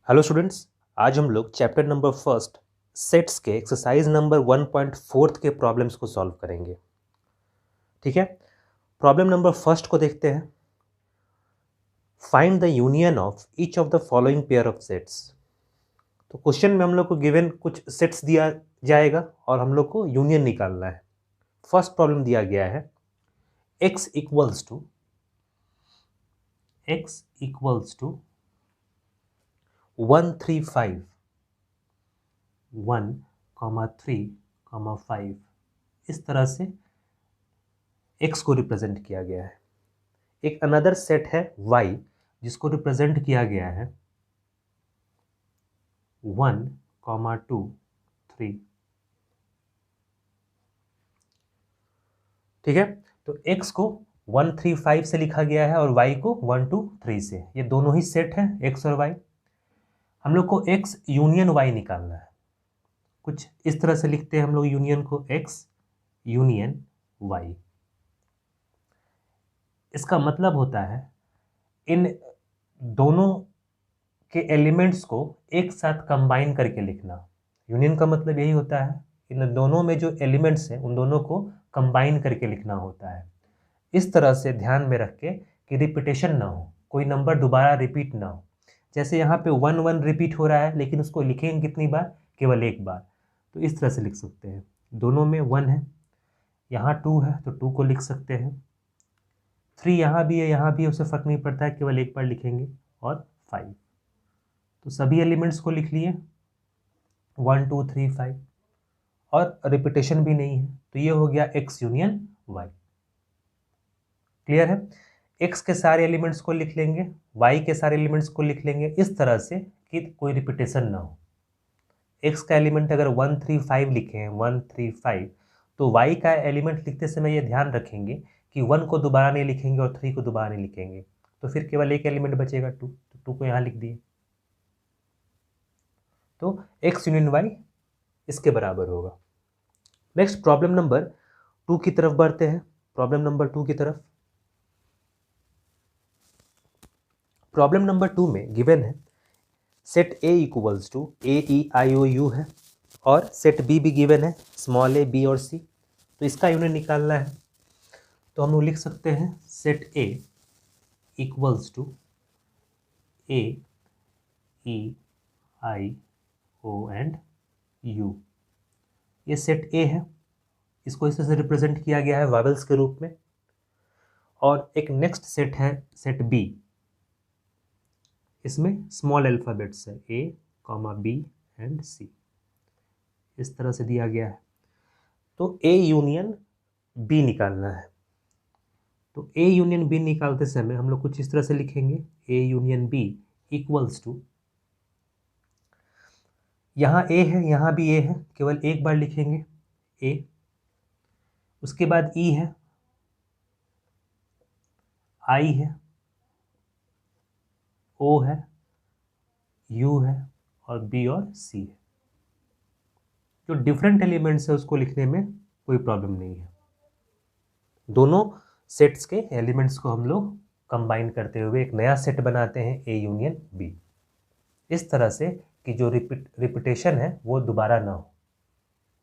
Hello students, आज हम लोग चैप्टर नंबर फर्स्ट सेट्स के एक्सरसाइज नंबर 1.4 के प्रॉब्लम्स को सॉल्व करेंगे। ठीक है, प्रॉब्लम नंबर फर्स्ट को देखते हैं। Find the union of each of the following pair of sets. तो क्वेश्चन में हम लोग को गिवन कुछ सेट्स दिया जाएगा और हम लोग को यूनियन निकालना है। फर्स्ट प्रॉब्लम दिया गया है x इक्वल्स टू 135 1,3,5 इस तरह से x को रिप्रेजेंट किया गया है। एक अनदर सेट है y जिसको रिप्रेजेंट किया गया है 1,2,3। ठीक है, तो x को 135 से लिखा गया है और y को 123 से। ये दोनों ही सेट है x और y। हम लोग को x यूनियन y निकालना है। कुछ इस तरह से लिखते हैं हम लोग यूनियन को, x यूनियन y। इसका मतलब होता है इन दोनों के एलिमेंट्स को एक साथ कंबाइन करके लिखना। यूनियन का मतलब यही होता है, इन दोनों में जो एलिमेंट्स हैं उन दोनों को कंबाइन करके लिखना होता है। इस तरह से ध्यान में रख के कि रिपीटेशन ना हो, कोई नंबर दोबारा रिपीट ना हो। जैसे यहाँ पे 1 1 रिपीट हो रहा है लेकिन उसको लिखेंगे कितनी बार? केवल एक बार। तो इस तरह से लिख सकते हैं, दोनों में 1 है, यहाँ 2 है तो 2 को लिख सकते हैं। 3 यहाँ भी है, यहाँ भी है, उससे फर्क नहीं पड़ता है, केवल एक बार लिखेंगे। और 5, तो सभी एलिमेंट्स को लिख लिए 1 2 3 5 और रिपीटेशन भी नहीं है। तो ये हो गया x यूनियन y। क्लियर है? x के सारे एलिमेंट्स को लिख लेंगे, y के सारे एलिमेंट्स को लिख लेंगे इस तरह से कि कोई रिपीटेशन ना हो। x का एलिमेंट अगर 135 लिखे हैं 135, तो y का एलिमेंट लिखते समय ये ध्यान रखेंगे कि 1 को दोबारा नहीं लिखेंगे और 3 को दोबारा नहीं लिखेंगे। तो फिर केवल एक एलिमेंट बचेगा 2, तो 2 को यहाँ लिख दिए। तो x यूनियन y इसके बराबर होगा। नेक्स्ट प्रॉब्लम नंबर 2 की तरफ बढ़ते हैं। प्रॉब्लम नंबर 2 की तरफ। प्रॉब्लम नंबर 2 में गिवन है set A equals to AEIOU है और सेट B भी गिवन है स्मॉल a b और c। तो इसका यूनियन निकालना है। तो हम लोग लिख सकते हैं set A equals to AEIO and U। ये सेट A है, इसको इस तरह से रिप्रेजेंट किया गया है वेवल्स के रूप में। और एक नेक्स्ट सेट है सेट B, इसमें स्मॉल अल्फ़ाबेट्स है A, B एंड C, इस तरह से दिया गया है। तो A यूनियन B निकालना है। तो A यूनियन B निकालते समय हम लोग कुछ इस तरह से लिखेंगे, A union B equals to, यहाँ A है यहाँ भी A है, केवल एक बार लिखेंगे A। उसके बाद E है, I है, O है, U है और B और C है। जो डिफरेंट एलिमेंट्स है उसको लिखने में कोई प्रॉब्लम नहीं है। दोनों सेट्स के एलिमेंट्स को हम लोग कंबाइन करते हुए एक नया सेट बनाते हैं A यूनियन B, इस तरह से कि जो रिपीटेशन है वो दोबारा ना हो।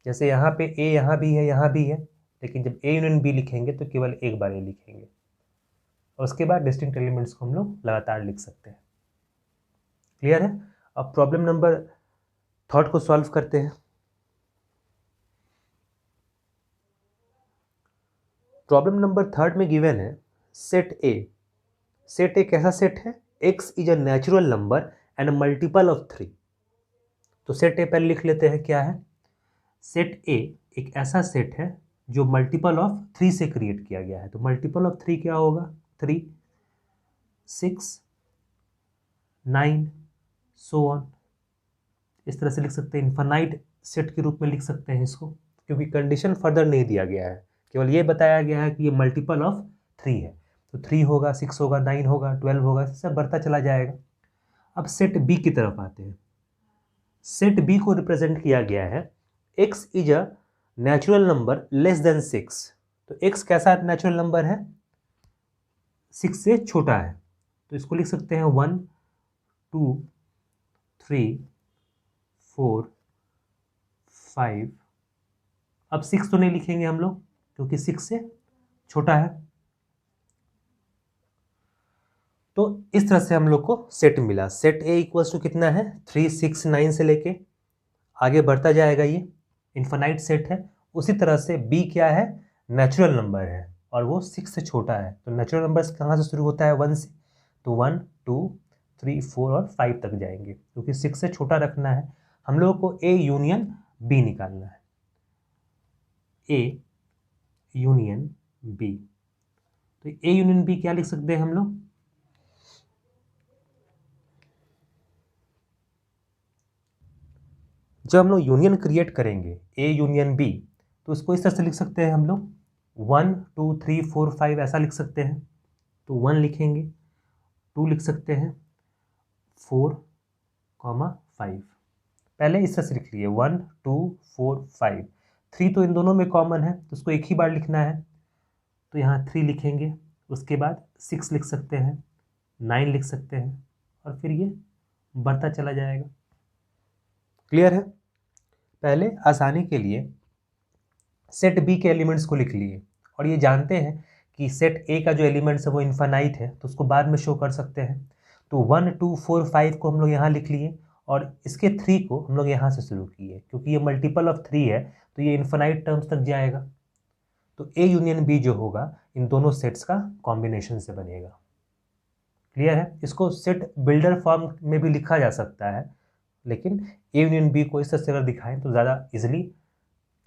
जैसे यहाँ पे A यहाँ भी है यहाँ भी है, लेकिन जब A यूनियन B लिखेंगे तो केवल एक बार ये लिखेंगे और उसके बाद डिस्टिंक्ट एलिमेंट्स को हम लोग लगातार लिख सकते हैं। क्लियर है? अब प्रॉब्लम नंबर थर्ड को सॉल्व करते हैं। प्रॉब्लम नंबर थर्ड में गिवन है सेट A। सेट A कैसा सेट है? x is a natural number and multiple of 3। तो सेट A पहले लिख लेते हैं क्या है। सेट A एक ऐसा सेट है जो मल्टीपल ऑफ 3 से क्रिएट किया गया है। तो मल्टीपल ऑफ 3 क्या होगा? 3, 6, 9 सो ऑन। इस तरह से लिख सकते हैं, इन्फानाइट सेट के रूप में लिख सकते हैं इसको, क्योंकि कंडीशन फर्दर नहीं दिया गया है, केवल ये बताया गया है कि ये मल्टीपल ऑफ 3 है। तो 3 होगा, 6 होगा, 9 होगा, 12 होगा, सब बढ़ता चला जाएगा। अब सेट बी की तरफ आते हैं। सेट बी को रिप्रेजेंट किया गया है x is a natural number less than 6। तो x कैसा नेचुरल नंबर है? 6 से छोटा है। तो इसको लिख सकते हैं 1, 2, 3 4 5, अब 6 तो नहीं लिखेंगे हम लोग क्योंकि 6 से छोटा है। तो इस तरह से हम लोग को सेट मिला। सेट ए इक्वल्स टू कितना है, 3 6 9 से लेके आगे बढ़ता जाएगा, ये इन्फिनाइट सेट है। उसी तरह से बी क्या है, नेचुरल नंबर है और वो 6 से छोटा है। तो नेचुरल नंबर्स कहाँ से शुरू होता है, 1 से। तो 1 2 3 4 और 5 तक जाएंगे क्योंकि 6 से छोटा रखना है। हम लोगों को ए यूनियन बी निकालना है, ए यूनियन बी। तो ए यूनियन बी क्या लिख सकते हैं हम लोग, जब हम लोग यूनियन क्रिएट करेंगे ए यूनियन बी तो इसको इस तरह से लिख सकते हैं हम लोग 1 2 3 4 5 ऐसा लिख सकते हैं। तो 1 लिखेंगे, 2 लिख सकते हैं, 4 5 पहले इस तरह से लिख लिए 1 2 4 5। 3 तो इन दोनों में कॉमन है तो उसको एक ही बार लिखना है, तो यहाँ 3 लिखेंगे। उसके बाद 6 लिख सकते हैं, 9 लिख सकते हैं और फिर ये बढ़ता चला जाएगा। क्लियर है। पहले आसानी के लिए सेट बी के एलिमेंट्स को लिख लिए और ये जानते हैं कि सेट ए का जो एलिमेंट्स है वो इन्फानाइट है तो उसको बाद में शो कर सकते हैं। तो 1 2 4 5 को हम लोग यहाँ लिख लिए और इसके 3 को हम लोग यहाँ से शुरू किए क्योंकि ये मल्टीपल ऑफ 3 है तो ये इन्फानाइट टर्म्स तक जाएगा। तो ए यूनियन बी जो होगा इन दोनों सेट्स का कॉम्बिनेशन से बनेगा। क्लियर है। इसको सेट बिल्डर फॉर्म में भी लिखा जा सकता है, लेकिन ए यूनियन बी को इस तरह से अगर दिखाएं तो ज़्यादा इजिली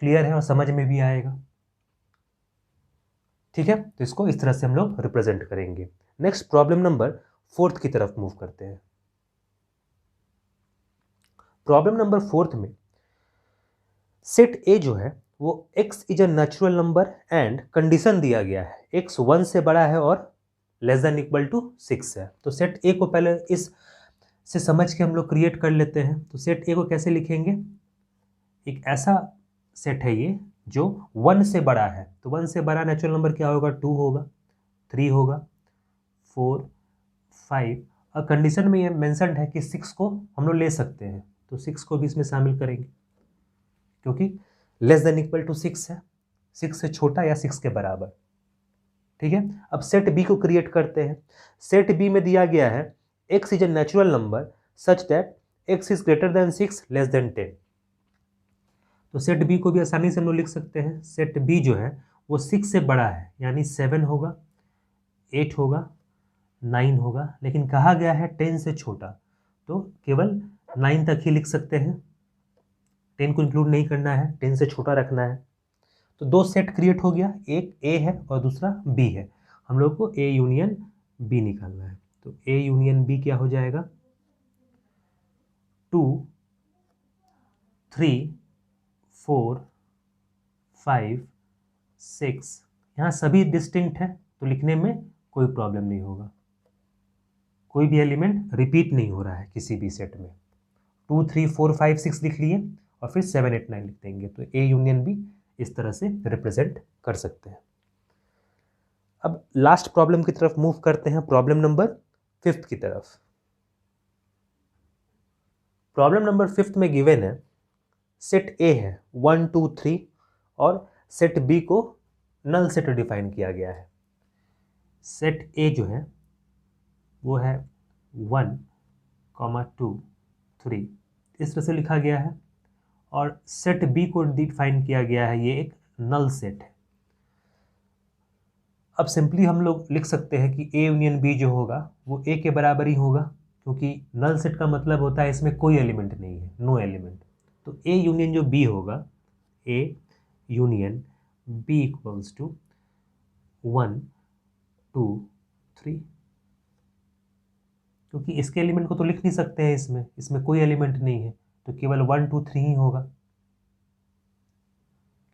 क्लियर है और समझ में भी आएगा। ठीक है, तो इसको इस तरह से हम लोग रिप्रेजेंट करेंगे। नेक्स्ट प्रॉब्लम नंबर 4 की तरफ मूव करते हैं। प्रॉब्लम नंबर 4 में सेट ए जो है वो x is a natural number and condition दिया गया है x 1 से बड़ा है और लेस देन इक्वल टू 6 है। तो सेट ए को पहले इस से समझ के हम लोग क्रिएट कर लेते हैं। तो सेट ए को कैसे लिखेंगे, एक ऐसा सेट है ये जो 1 से बड़ा है। तो 1 से बड़ा नेचुरल नंबर क्या होगा, 2 होगा, 3 होगा, 4 5 और कंडीशन में ये मेंशन्ड है कि 6 को हम लोग ले सकते हैं। तो 6 को भी इसमें शामिल करेंगे क्योंकि लेस देन इक्वल टू 6 है, 6 से छोटा या 6 के बराबर। ठीक है, अब सेट बी को क्रिएट करते हैं। सेट बी में दिया गया है x is a natural number such that x is greater than 6 less than 10। तो सेट बी को भी आसानी से हम लोग लिख सकते हैं। सेट बी जो है वो 6 से बड़ा है यानी 7 होगा, 8 होगा, 9 होगा, लेकिन कहा गया है 10 से छोटा तो केवल 9 तक ही लिख सकते हैं, 10 को इंक्लूड नहीं करना है, 10 से छोटा रखना है। तो दो सेट क्रिएट हो गया, एक ए है और दूसरा बी है। हम लोग को ए यूनियन बी निकालना है। तो ए यूनियन बी क्या हो जाएगा, 2 3 4 5 6, यहाँ सभी डिस्टिंक्ट है तो लिखने में कोई प्रॉब्लम नहीं होगा, कोई भी एलिमेंट रिपीट नहीं हो रहा है किसी भी सेट में। 2 3 4 5 6 लिख लिए और फिर 7 8 9 लिख देंगे। तो ए यूनियन बी इस तरह से रिप्रेजेंट कर सकते हैं। अब लास्ट प्रॉब्लम की तरफ मूव करते हैं, प्रॉब्लम नंबर 5 की तरफ। प्रॉब्लम नंबर 5 में गिवन है सेट ए है 1 2 3 और सेट बी को नल सेट डिफाइन किया गया है। सेट ए जो है वो है 1 2 3 इस तरह से लिखा गया है और सेट बी को डिफाइन किया गया है, ये एक नल सेट है। अब सिंपली हम लोग लिख सकते हैं कि ए यूनियन बी जो होगा वो ए के बराबर ही होगा क्योंकि नल सेट का मतलब होता है इसमें कोई एलिमेंट नहीं है, नो एलिमेंट। तो ए यूनियन जो बी होगा, A union B equals to 1 2 3, क्योंकि इसके एलिमेंट को तो लिख नहीं सकते हैं, इसमें कोई एलिमेंट नहीं है तो केवल 1 2 3 ही होगा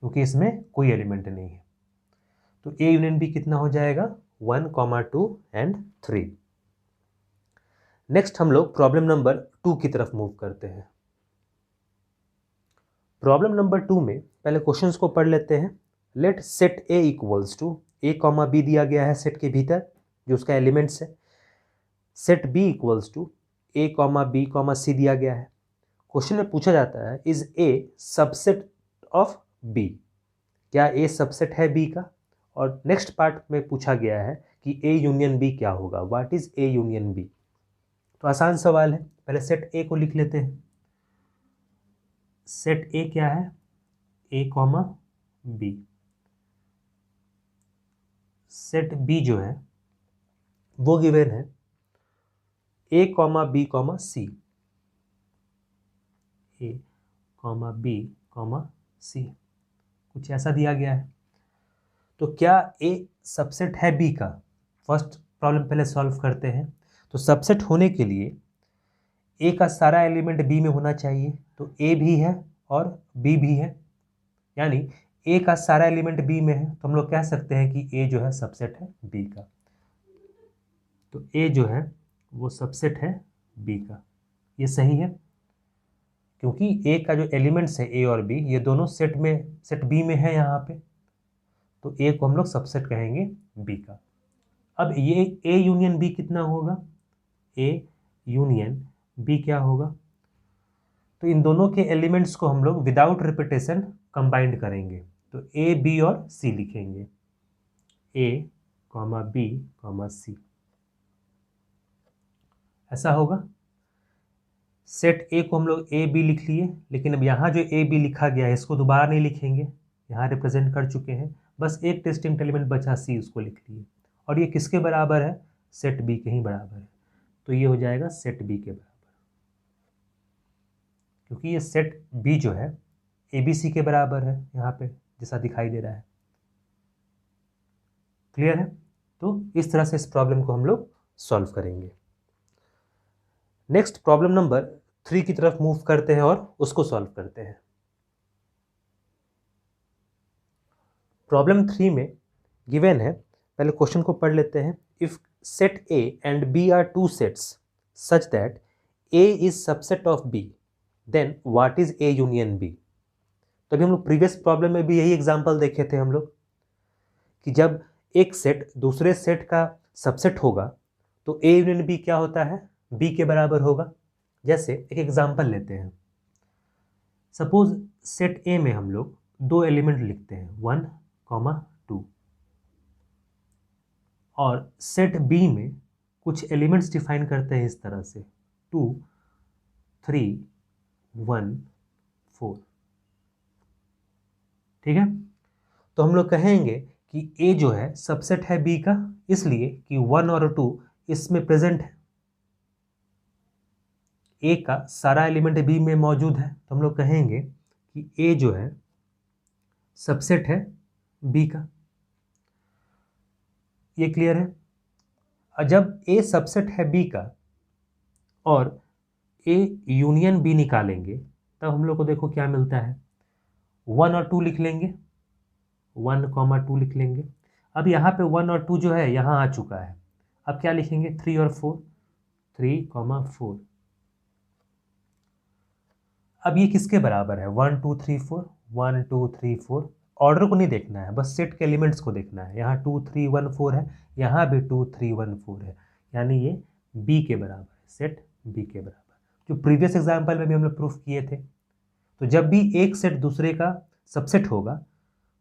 क्योंकि इसमें कोई एलिमेंट नहीं है। तो ए यूनियन बी कितना हो जाएगा, 1 2 एंड 3। नेक्स्ट हम लोग प्रॉब्लम नंबर 2 की तरफ मूव करते हैं। प्रॉब्लम नंबर 2 में पहले क्वेश्चंस को पढ़ लेते हैं। Let set A equals to A comma B दिया गया है सेट के भीतर जो उसका एलिमेंट्स है। Set B equals to A comma B comma C दिया गया है। क्वेश्चन में पूछा जाता है is A subset of B, क्या ए सबसेट है बी का। और नेक्स्ट पार्ट में पूछा गया है कि ए यूनियन बी क्या होगा, what is A union B. तो आसान सवाल है, पहले सेट ए को लिख लेते हैं। सेट ए क्या है, A comma B. Set B जो है वो गिवन है A comma B comma C, A comma B comma सी, कुछ ऐसा दिया गया है। तो क्या ए सबसेट है बी का, फर्स्ट प्रॉब्लम पहले सॉल्व करते हैं। तो सबसेट होने के लिए ए का सारा एलिमेंट बी में होना चाहिए, तो ए भी है और बी भी है, यानी ए का सारा एलिमेंट बी में है, तो हम लोग कह सकते हैं कि ए जो है सबसेट है बी का। तो ए जो है वो सबसेट है बी का, ये सही है, क्योंकि ए का जो एलिमेंट्स है ए और बी ये दोनों सेट बी में है यहाँ पे, तो ए को हम लोग सबसेट कहेंगे बी का। अब ये ए यूनियन बी कितना होगा, ए यूनियन बी क्या होगा, तो इन दोनों के एलिमेंट्स को हम लोग विदाउट रिपीटेशन कंबाइंड करेंगे, तो ए बी और सी लिखेंगे, ए कॉमा बी कॉमा सी, ऐसा होगा। सेट ए को हम लोग ए बी लिख लिए, लेकिन अब यहाँ जो ए बी लिखा गया है इसको दोबारा नहीं लिखेंगे, यहाँ रिप्रेजेंट कर चुके हैं, बस एक डिस्टिंक्ट एलिमेंट बचा सी, उसको लिख लिए। और ये किसके बराबर है, सेट बी के ही बराबर है, तो ये हो जाएगा सेट बी के बराबर, क्योंकि ये सेट बी जो है ए बी सी के बराबर है, यहाँ पे जैसा दिखाई दे रहा है। क्लियर है। तो इस तरह से इस प्रॉब्लम को हम लोग सॉल्व करेंगे। नेक्स्ट प्रॉब्लम नंबर 3 की तरफ मूव करते हैं और उसको सॉल्व करते हैं। प्रॉब्लम 3 में गिवन है, पहले क्वेश्चन को पढ़ लेते हैं। If set A and B are two sets such that A is subset of B, then what is A union B. तो अभी हम लोग प्रीवियस प्रॉब्लम में भी यही एग्जांपल देखे थे हम लोग, कि जब एक सेट दूसरे सेट का सबसेट होगा तो ए यूनियन बी क्या होता है, बी के बराबर होगा। जैसे एक एग्जांपल लेते हैं, सपोज सेट ए में हम लोग दो एलिमेंट लिखते हैं 1, 2, और सेट बी में कुछ एलिमेंट्स डिफाइन करते हैं इस तरह से 2, 3, 1, 4। ठीक है, तो हम लोग कहेंगे कि ए जो है सबसेट है बी का, इसलिए कि 1 और 2 इसमें प्रेजेंट है, ए का सारा एलिमेंट बी में मौजूद है, तो हम लोग कहेंगे कि ए जो है सबसेट है बी का। ये क्लियर है। और जब ए सबसेट है बी का और ए यूनियन बी निकालेंगे, तब हम लोग को देखो क्या मिलता है, 1 और 2 लिख लेंगे, 1, 2 लिख लेंगे। अब यहाँ पे 1 और 2 जो है यहाँ आ चुका है, अब क्या लिखेंगे, 3 और 4, 3, 4। अब ये किसके बराबर है, 1, 2, 3, 4, 1, 2, 3, 4। ऑर्डर को नहीं देखना है, बस सेट के एलिमेंट्स को देखना है। यहाँ 2, 3, 1, 4 है, यहाँ भी 2, 3, 1, 4 है, यानी ये बी के बराबर है, सेट बी के बराबर, जो प्रीवियस एग्जाम्पल में भी हम लोग प्रूफ किए थे। तो जब भी एक सेट दूसरे का सबसेट होगा,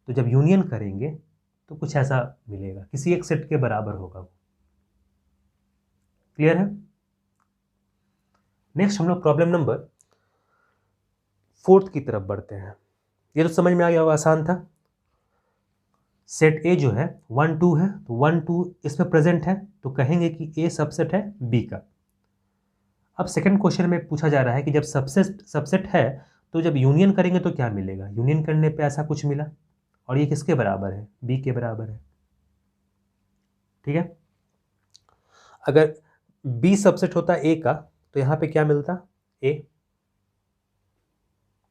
तो जब यूनियन करेंगे तो कुछ ऐसा मिलेगा, किसी एक सेट के बराबर होगा वो। क्लियर है। नेक्स्ट हम लोग प्रॉब्लम नंबर 4 की तरफ बढ़ते हैं। ये तो समझ में आ गया होगा, आसान था। सेट ए जो है 1, 2 है, तो 1, 2 इसमें प्रेजेंट है, तो कहेंगे कि ए सबसेट है बी का। अब सेकंड क्वेश्चन में पूछा जा रहा है कि जब सबसेट है तो जब यूनियन करेंगे तो क्या मिलेगा। यूनियन करने पे ऐसा कुछ मिला, और ये किसके बराबर है, बी के बराबर है। ठीक है, अगर बी सबसेट होता ए का तो यहाँ पे क्या मिलता, ए।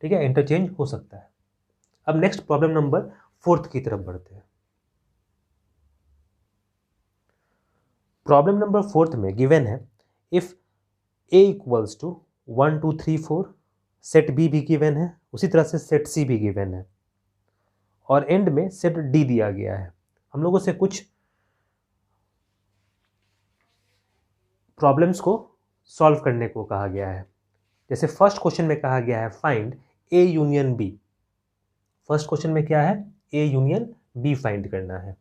ठीक है, इंटरचेंज हो सकता है। अब नेक्स्ट प्रॉब्लम नंबर 4 की तरफ बढ़ते हैं। प्रॉब्लम नंबर 4 में गिवन है, if A equals to 1, 2, 3, 4, set B भी गिवन है, उसी तरह से सेट सी भी गिवन है, और एंड में सेट डी दिया गया है। हम लोगों से कुछ प्रॉब्लम्स को सॉल्व करने को कहा गया है। जैसे फर्स्ट क्वेश्चन में कहा गया है find A union B. First question में क्या है, ए यूनियन बी फाइंड करना है।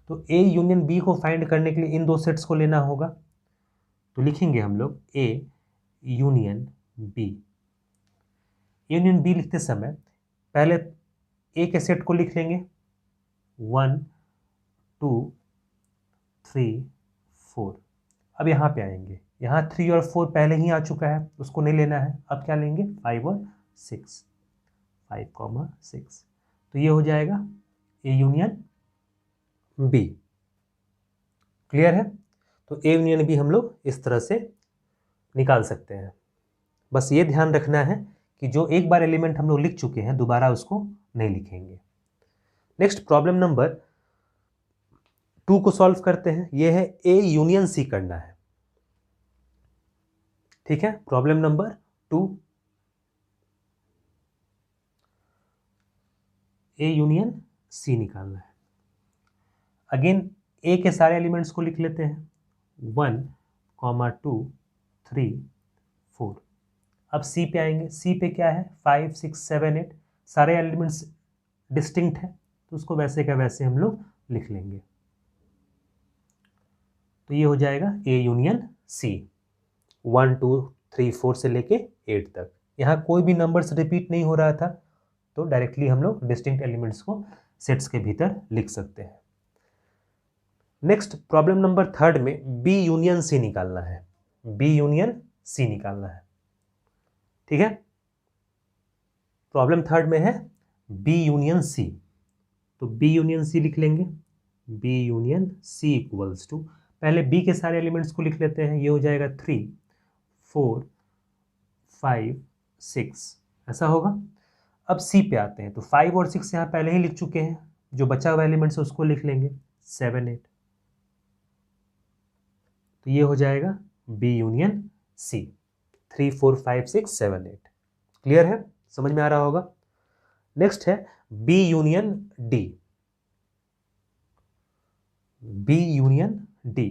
तो ए यूनियन बी को फाइंड करने के लिए इन दो सेट्स को लेना होगा। तो लिखेंगे हम लोग A union B. Union B लिखते समय पहले ए के सेट को लिख लेंगे 1 2 3 4। अब यहाँ पे आएंगे, यहाँ 3 और 4 पहले ही आ चुका है, उसको नहीं लेना है। अब क्या लेंगे 5 और 6, 5,6। तो ये हो जाएगा ए यूनियन बी। क्लियर है? तो ए यूनियन बी हम लोग इस तरह से निकाल सकते हैं। बस ये ध्यान रखना है कि जो एक बार एलिमेंट हम लोग लिख चुके हैं दोबारा उसको नहीं लिखेंगे। नेक्स्ट प्रॉब्लम नंबर 2 को सॉल्व करते हैं। ये है ए यूनियन सी करना है। ठीक है, problem number 2 A union C निकालना है। अगेन ए के सारे एलिमेंट्स को लिख लेते हैं 1, 2, 3, 4। अब सी पे आएंगे। सी पे क्या है 5, 6, 7, 8 सारे एलिमेंट्स डिस्टिंक्ट है, तो उसको वैसे का वैसे हम लोग लिख लेंगे। तो ये हो जाएगा ए यूनियन सी, 1, 2, 3, 4 से लेके 8 तक। यहाँ कोई भी नंबर्स रिपीट नहीं हो रहा था, तो डायरेक्टली हम लोग डिस्टिंक्ट एलिमेंट्स को सेट्स के भीतर लिख सकते हैं। नेक्स्ट प्रॉब्लम नंबर 3 में बी यूनियन सी निकालना है। बी यूनियन सी निकालना है। ठीक है, प्रॉब्लम 3 में है बी यूनियन सी। तो बी यूनियन सी लिख लेंगे। B union C equals to, पहले बी के सारे एलिमेंट्स को लिख लेते हैं। ये हो जाएगा 3, 4, 5, 6 ऐसा होगा। अब सी पे आते हैं। तो 5 और 6 यहाँ पहले ही लिख चुके हैं, जो बचा हुआ एलिमेंट्स है उसको लिख लेंगे 7, 8। तो ये हो जाएगा बी यूनियन सी, 3, 4, 5, 6, 7, 8। क्लियर है? समझ में आ रहा होगा। नेक्स्ट है B union D. B union D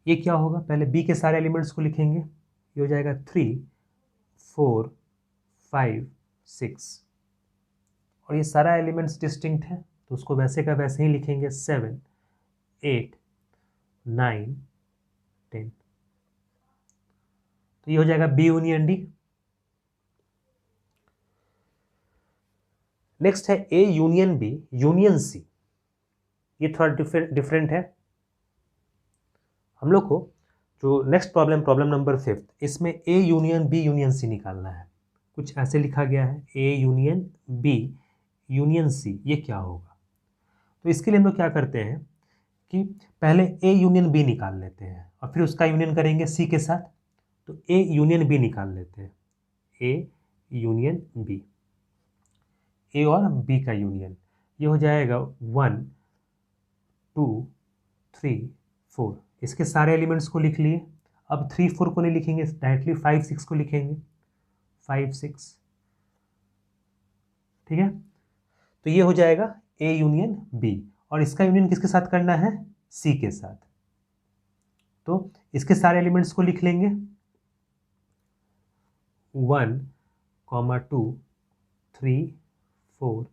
ये क्या होगा, पहले बी के सारे एलिमेंट्स को लिखेंगे। ये हो जाएगा 3, 4, 5, 6 और ये सारा एलिमेंट्स डिस्टिंक्ट है, तो उसको वैसे का वैसे ही लिखेंगे 7, 8, 9, 10। तो ये हो जाएगा बी यूनियन डी। नेक्स्ट है A union B union C. ये थोड़ा डिफरेंट है। हम लोग को जो नेक्स्ट प्रॉब्लम नंबर 5, इसमें A union B union C निकालना है। कुछ ऐसे लिखा गया है A union B union C, ये क्या होगा। तो इसके लिए हम लोग क्या करते हैं कि पहले ए यूनियन बी निकाल लेते हैं और फिर उसका यूनियन करेंगे सी के साथ। तो ए यूनियन बी निकाल लेते हैं। ए यूनियन बी, ए और बी का यूनियन, ये हो जाएगा 1, 2, 3, 4। इसके सारे एलिमेंट्स को लिख लिए। अब 3, 4 को नहीं लिखेंगे, डायरेक्टली 5, 6 को लिखेंगे 5, 6। ठीक है, तो ये हो जाएगा ए यूनियन बी और इसका यूनियन किसके साथ करना है, सी के साथ। तो इसके सारे एलिमेंट्स को लिख लेंगे 1, 2, 3, 4,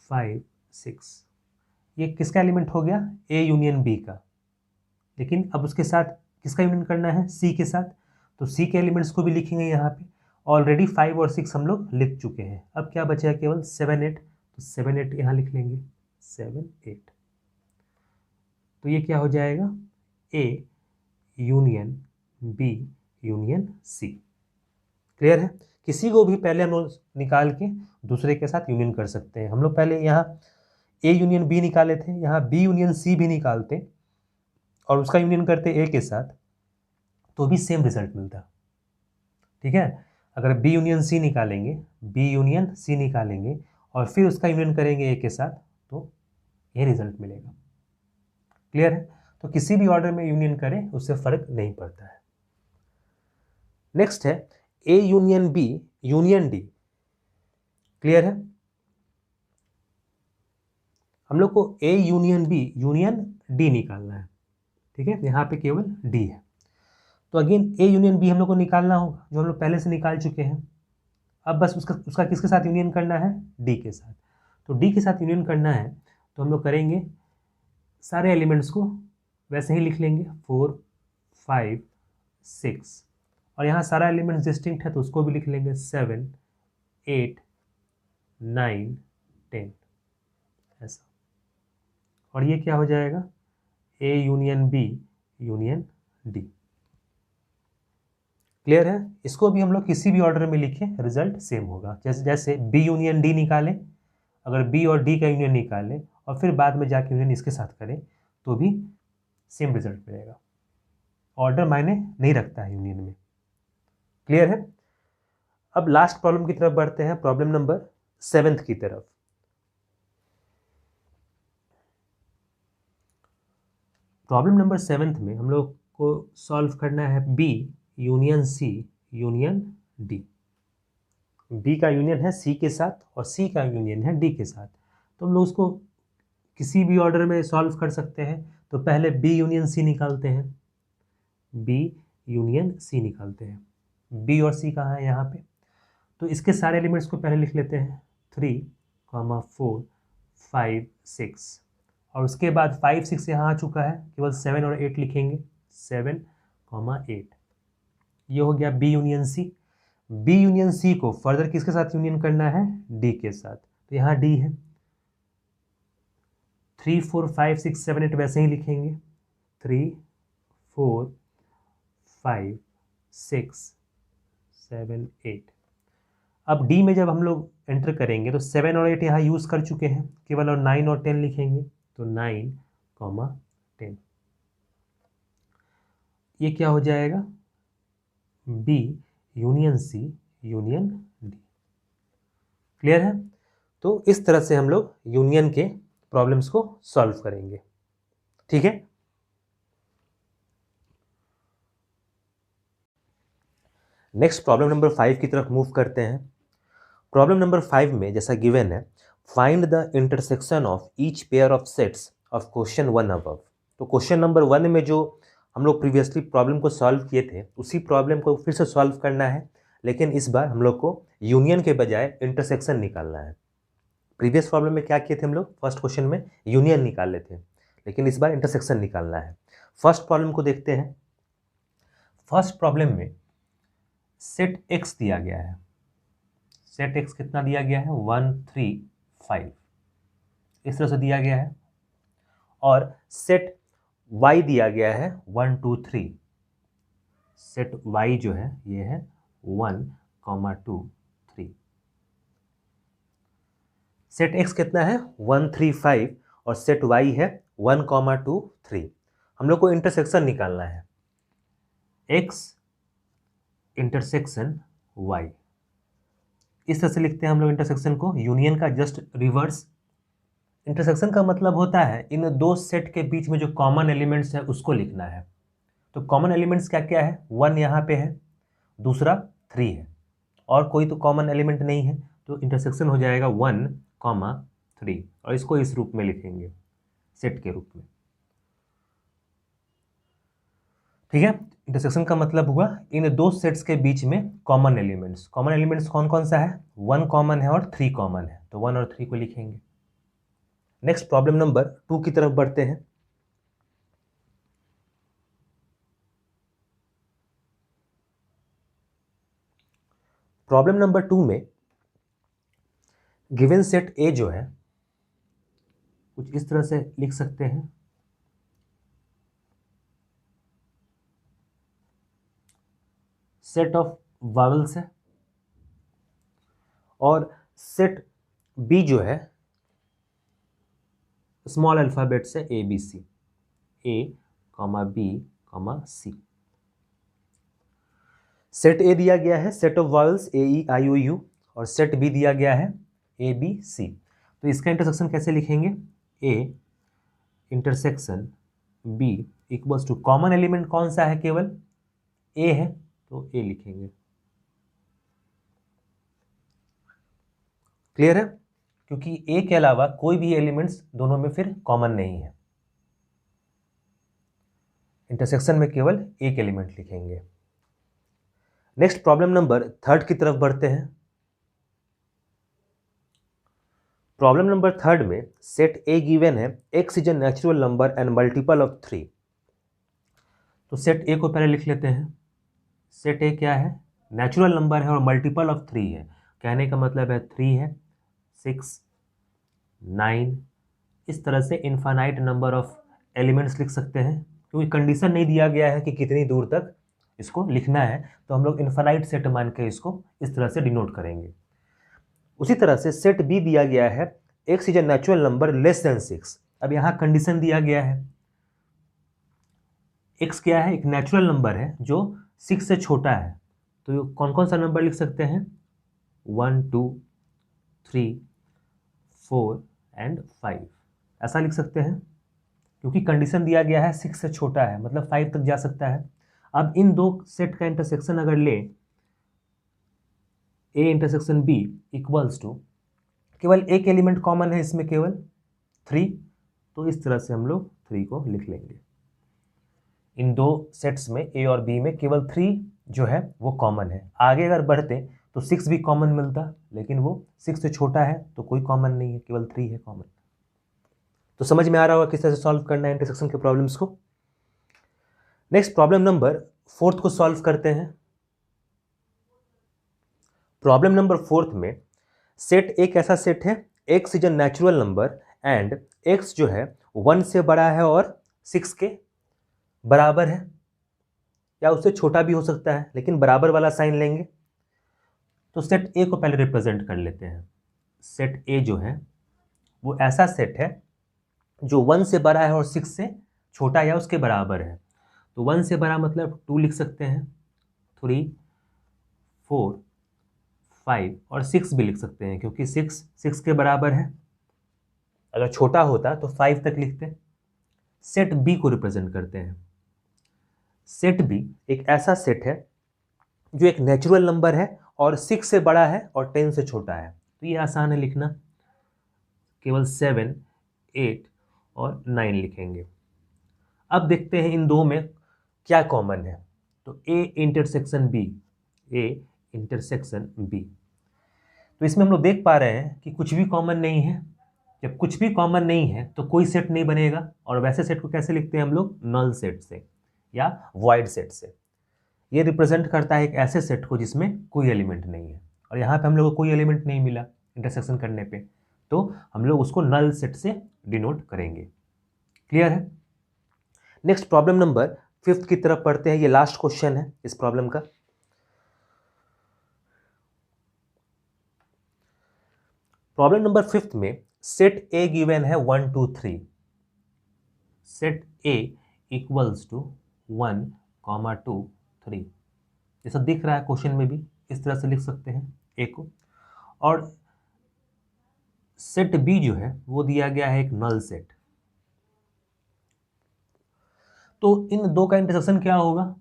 5, 6। ये किसका एलिमेंट हो गया, ए यूनियन बी का। लेकिन अब उसके साथ किसका यूनियन करना है, सी के साथ। तो सी के एलिमेंट्स को भी लिखेंगे यहाँ पे। ऑलरेडी 5 और 6 हम लोग लिख चुके हैं। अब क्या बचेगा, केवल 7, 8। तो 7, 8 यहाँ लिख लेंगे 7, 8। तो ये क्या हो जाएगा, A union B union C. Clear है? किसी को भी पहले हम लोग निकाल के दूसरे के साथ यूनियन कर सकते हैं। हम लोग पहले यहाँ ए यूनियन बी निकाले थे, यहाँ बी यूनियन सी भी निकालते और उसका यूनियन करते ए के साथ, तो भी सेम रिजल्ट मिलता। ठीक है, अगर बी यूनियन सी निकालेंगे, बी यूनियन सी निकालेंगे और फिर उसका यूनियन करेंगे ए के साथ, तो ये रिजल्ट मिलेगा। क्लियर है? तो किसी भी ऑर्डर में यूनियन करें उससे फर्क नहीं पड़ता है। नेक्स्ट है A union B union D. Clear है? हम लोग को A union B union D निकालना है। ठीक है, यहाँ पे केवल डी है। तो अगेन ए यूनियन बी हम लोग को निकालना होगा, जो हम लोग पहले से निकाल चुके हैं। अब बस उसका किसके साथ यूनियन करना है, डी के साथ। तो डी के साथ यूनियन करना है तो हम लोग करेंगे सारे एलिमेंट्स को वैसे ही लिख लेंगे 4 5 6, और यहाँ सारा एलिमेंट्स डिस्टिंक्ट है तो उसको भी लिख लेंगे 7 8 9 10 ऐसा। और ये क्या हो जाएगा, A union B union D. Clear है? इसको भी हम लोग किसी भी ऑर्डर में लिखें रिजल्ट सेम होगा। जैसे बी यूनियन डी निकालें, अगर बी और डी का यूनियन निकालें और फिर बाद में जाके यूनियन इसके साथ करें तो भी सेम रिजल्ट मिलेगा। ऑर्डर मायने नहीं रखता है यूनियन में। क्लियर है? अब लास्ट प्रॉब्लम की तरफ बढ़ते हैं, प्रॉब्लम नंबर 7 की तरफ। प्रॉब्लम नंबर 7 में हम लोग को सॉल्व करना है B union C union D. B का यूनियन है सी के साथ और सी का यूनियन है डी के साथ। तो हम लोग उसको किसी भी ऑर्डर में सॉल्व कर सकते हैं। तो पहले बी यूनियन सी निकालते हैं, बी यूनियन सी निकालते हैं। बी और सी कहाँ है, यहाँ पे। तो इसके सारे एलिमेंट्स को पहले लिख लेते हैं 3 4 5 6, और उसके बाद 5 6 यहाँ आ चुका है, केवल 7 और 8 लिखेंगे 7 8। ये हो गया B union C. B union C को फर्दर किसके साथ यूनियन करना है, डी के साथ। तो यहाँ डी है, 3 4 5 6 7 8 वैसे ही लिखेंगे 3 4 5 6 7 8। अब डी में जब हम लोग एंटर करेंगे तो 7 और 8 यहाँ यूज़ कर चुके हैं, केवल और 9 और 10 लिखेंगे। तो 9 10। ये क्या हो जाएगा, B union C union D. Clear है? तो इस तरह से हम लोग यूनियन के प्रॉब्लम्स को सॉल्व करेंगे। ठीक है? नेक्स्ट प्रॉब्लम नंबर 5 की तरफ मूव करते हैं। प्रॉब्लम नंबर 5 में जैसा गिवन है, find the intersection of each pair of sets of question 1 above. तो क्वेश्चन नंबर 1 में जो हम लोग प्रीवियसली प्रॉब्लम को सॉल्व किए थे उसी प्रॉब्लम को फिर से सॉल्व करना है, लेकिन इस बार हम लोग को यूनियन के बजाय इंटरसेक्शन निकालना है। प्रीवियस प्रॉब्लम में क्या किए थे हम लोग, फर्स्ट क्वेश्चन में यूनियन निकाल लेते हैं, लेकिन इस बार इंटरसेक्शन निकालना है। फर्स्ट प्रॉब्लम को देखते हैं। फर्स्ट प्रॉब्लम में सेट एक्स दिया गया है। सेट एक्स कितना दिया गया है, 1 3 5 इस तरह से दिया गया है। और सेट y दिया गया है 1 2 3। सेट y जो है ये है 1 2 3। सेट x कितना है 1 3 5 और सेट y है 1 2 3। हम लोग को इंटरसेक्शन निकालना है, x इंटरसेक्शन y। इस तरह से लिखते हैं हम लोग इंटरसेक्शन को, यूनियन का जस्ट रिवर्स। इंटरसेक्शन का मतलब होता है इन दो सेट के बीच में जो कॉमन एलिमेंट्स है उसको लिखना है। तो कॉमन एलिमेंट्स क्या क्या है, 1 यहाँ पे है, दूसरा 3 है, और कोई तो कॉमन एलिमेंट नहीं है। तो इंटरसेक्शन हो जाएगा 1 3, और इसको इस रूप में लिखेंगे, सेट के रूप में। ठीक है? इंटरसेक्शन का मतलब हुआ इन दो सेट्स के बीच में कॉमन एलिमेंट्स। कॉमन एलिमेंट्स कौन कौन सा है, 1 कॉमन है और 3 कॉमन है, तो 1 और 3 को लिखेंगे। नेक्स्ट प्रॉब्लम नंबर 2 की तरफ बढ़ते हैं। प्रॉब्लम नंबर 2 में गिवन सेट ए जो है कुछ इस तरह से लिख सकते हैं, सेट ऑफ वावल्स है। और सेट बी जो है स्मॉल अल्फाबेट से A B C, A B C. Set A दिया गया है set of vowels A E I O U, और सेट बी दिया गया है ए बी सी। तो इसका इंटरसेक्शन कैसे लिखेंगे, A intersection B equals to, common element कौन सा है, केवल ए है, तो ए लिखेंगे। क्लियर है? क्योंकि ए के अलावा कोई भी एलिमेंट्स दोनों में फिर कॉमन नहीं है। इंटरसेक्शन में केवल एक एलिमेंट लिखेंगे। नेक्स्ट प्रॉब्लम नंबर 3 की तरफ बढ़ते हैं। प्रॉब्लम नंबर 3 में सेट ए गिवन है, x is a natural number and multiple of 3। तो सेट ए को पहले लिख लेते हैं। सेट ए क्या है? नेचुरल नंबर है और मल्टीपल ऑफ 3 है। कहने का मतलब है 3 है, 6, 9, इस तरह से इनफाइनाइट नंबर ऑफ एलिमेंट्स लिख सकते हैं। क्योंकि कंडीशन नहीं दिया गया है कि कितनी दूर तक इसको लिखना है, तो हम लोग इनफाइनाइट सेट मान के इसको इस तरह से डिनोट करेंगे। उसी तरह से सेट बी दिया गया है, x is a natural number less than 6। अब यहाँ कंडीशन दिया गया है, x क्या है? एक नेचुरल नंबर है जो 6 से छोटा है। तो कौन कौन सा नंबर लिख सकते हैं? 1, 2, 3, 4 एंड 5 ऐसा लिख सकते हैं, क्योंकि कंडीशन दिया गया है 6 से छोटा है, मतलब 5 तक जा सकता है। अब इन दो सेट का इंटरसेक्शन अगर ले, A intersection B equals to, केवल एक एलिमेंट कॉमन है इसमें, केवल 3, तो इस तरह से हम लोग 3 को लिख लेंगे। इन दो सेट्स में ए और बी में केवल 3 जो है वो कॉमन है। आगे अगर बढ़ते तो 6 भी कॉमन मिलता, लेकिन वो 6 से छोटा है तो कोई कॉमन नहीं है, केवल 3 है कॉमन। तो समझ में आ रहा होगा किस तरह से सॉल्व करना है इंटरसेक्शन के प्रॉब्लम्स को। नेक्स्ट प्रॉब्लम नंबर 4 को सॉल्व करते हैं। प्रॉब्लम नंबर 4 में सेट एक ऐसा सेट है, x is a natural number and x जो है 1 से बड़ा है और 6 के बराबर है, या उससे छोटा भी हो सकता है, लेकिन बराबर वाला साइन लेंगे। तो सेट ए को पहले रिप्रेजेंट कर लेते हैं। सेट ए जो है वो ऐसा सेट है जो 1 से बड़ा है और 6 से छोटा या उसके बराबर है। तो 1 से बड़ा मतलब 2 लिख सकते हैं, 3, 4, 5 और 6 भी लिख सकते हैं, क्योंकि 6 के बराबर है। अगर छोटा होता तो 5 तक लिखते। सेट बी को रिप्रेजेंट करते हैं। सेट बी एक ऐसा सेट है जो एक नेचुरल नंबर है और 6 से बड़ा है और 10 से छोटा है। तो ये आसान है लिखना, केवल 7, 8 और 9 लिखेंगे। अब देखते हैं इन दो में क्या कॉमन है। तो A intersection B, A intersection B, तो इसमें हम लोग देख पा रहे हैं कि कुछ भी कॉमन नहीं है। जब कुछ भी कॉमन नहीं है तो कोई सेट नहीं बनेगा, और वैसे सेट को कैसे लिखते हैं हम लोग? नल सेट से या वॉइड सेट से। ये रिप्रेजेंट करता है एक ऐसे सेट को जिसमें कोई एलिमेंट नहीं है, और यहाँ पे हम लोग को कोई एलिमेंट नहीं मिला इंटरसेक्शन करने पे, तो हम लोग उसको नल सेट से डिनोट करेंगे। क्लियर है? नेक्स्ट प्रॉब्लम नंबर 5 की तरफ पढ़ते हैं। ये लास्ट क्वेश्चन है इस प्रॉब्लम का। प्रॉब्लम नंबर 5 में सेट ए गिवन है 1, 2, 3। सेट ए इक्वल्स टू 1, 2, 3, जैसा दिख रहा है क्वेश्चन में भी, इस तरह से लिख सकते हैं ए को। और सेट बी जो है वो दिया गया है एक नल सेट। तो इन दो का इंटरसेक्शन क्या होगा?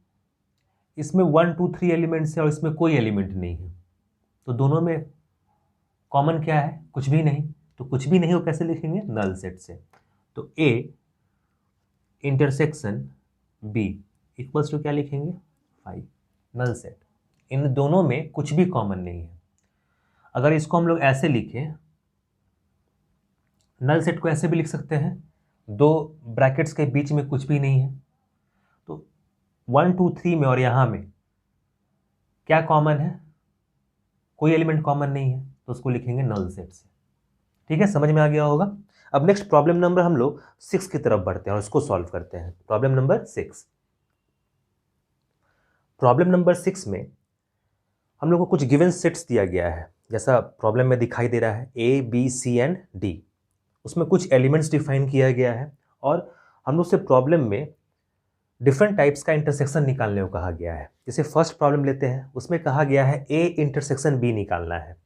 इसमें 1, 2, 3 एलिमेंट्स है और इसमें कोई एलिमेंट नहीं है, तो दोनों में कॉमन क्या है? कुछ भी नहीं। तो कुछ भी नहीं हो कैसे लिखेंगे? नल सेट से। तो A intersection B equals to क्या लिखेंगे? 5, नल सेट। इन दोनों में कुछ भी कॉमन नहीं है। अगर इसको हम लोग ऐसे लिखें, नल सेट को ऐसे भी लिख सकते हैं, दो ब्रैकेट्स के बीच में कुछ भी नहीं है। तो 1, 2, 3 में और यहाँ में क्या कॉमन है? कोई एलिमेंट कॉमन नहीं है, तो उसको लिखेंगे नल सेट से। ठीक है, समझ में आ गया होगा। अब नेक्स्ट प्रॉब्लम नंबर हम लोग 6 की तरफ बढ़ते हैं और इसको सॉल्व करते हैं। Problem number 6। प्रॉब्लम नंबर 6 में हम लोग को कुछ गिवन सेट्स दिया गया है, जैसा प्रॉब्लम में दिखाई दे रहा है, ए, बी, सी एंड डी। उसमें कुछ एलिमेंट्स डिफाइन किया गया है, और हम लोग से प्रॉब्लम में डिफरेंट टाइप्स का इंटरसेक्शन निकालने को कहा गया है। जैसे फर्स्ट प्रॉब्लम लेते हैं, उसमें कहा गया है ए इंटरसेक्शन बी निकालना है।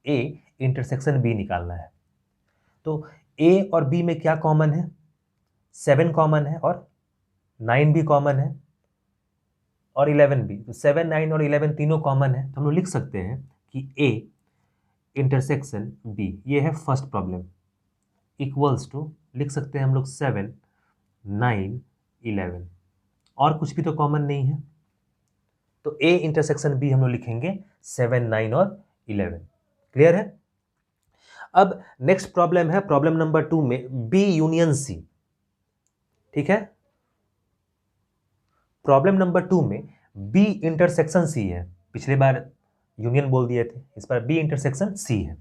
ए इंटरसेक्शन बी निकालना है। तो ए और बी में क्या कॉमन है? 7 कॉमन है और 9 भी कॉमन है और 11 भी। तो 7, 9 और 11 तीनों कॉमन है, तो हम लोग लिख सकते हैं कि ए इंटरसेक्शन बी, ये है फर्स्ट प्रॉब्लम, इक्वल्स टू लिख सकते हैं हम लोग 7, 9, 11। और कुछ भी तो कॉमन नहीं है, तो ए इंटरसेक्शन बी हम लोग लिखेंगे 7, 9 और 11। क्लियर है? अब नेक्स्ट प्रॉब्लम है प्रॉब्लम नंबर 2 में बी यूनियन सी। ठीक है, प्रॉब्लम नंबर 2 में बी इंटरसेक्शन सी है। पिछले बार यूनियन बोल दिए थे, इस बार बी इंटरसेक्शन सी है।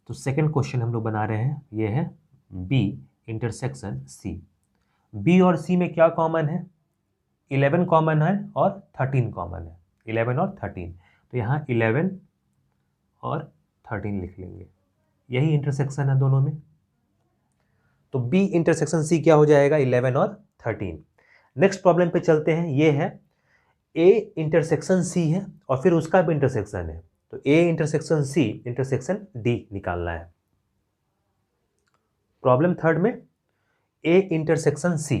तो सेकंड क्वेश्चन हम लोग बना रहे हैं, ये है बी इंटरसेक्शन सी। बी और सी में क्या कॉमन है? 11 कॉमन है और 13 कॉमन है, 11 और 13। तो यहाँ 11 और 13 लिख लेंगे, यही इंटरसेक्शन है दोनों में। तो बी इंटरसेक्शन सी क्या हो जाएगा? 11 और 13। नेक्स्ट प्रॉब्लम पे चलते हैं, ये है ए इंटरसेक्शन सी है और फिर उसका भी इंटरसेक्शन है, तो A intersection C intersection D निकालना है। प्रॉब्लम थर्ड में A intersection C,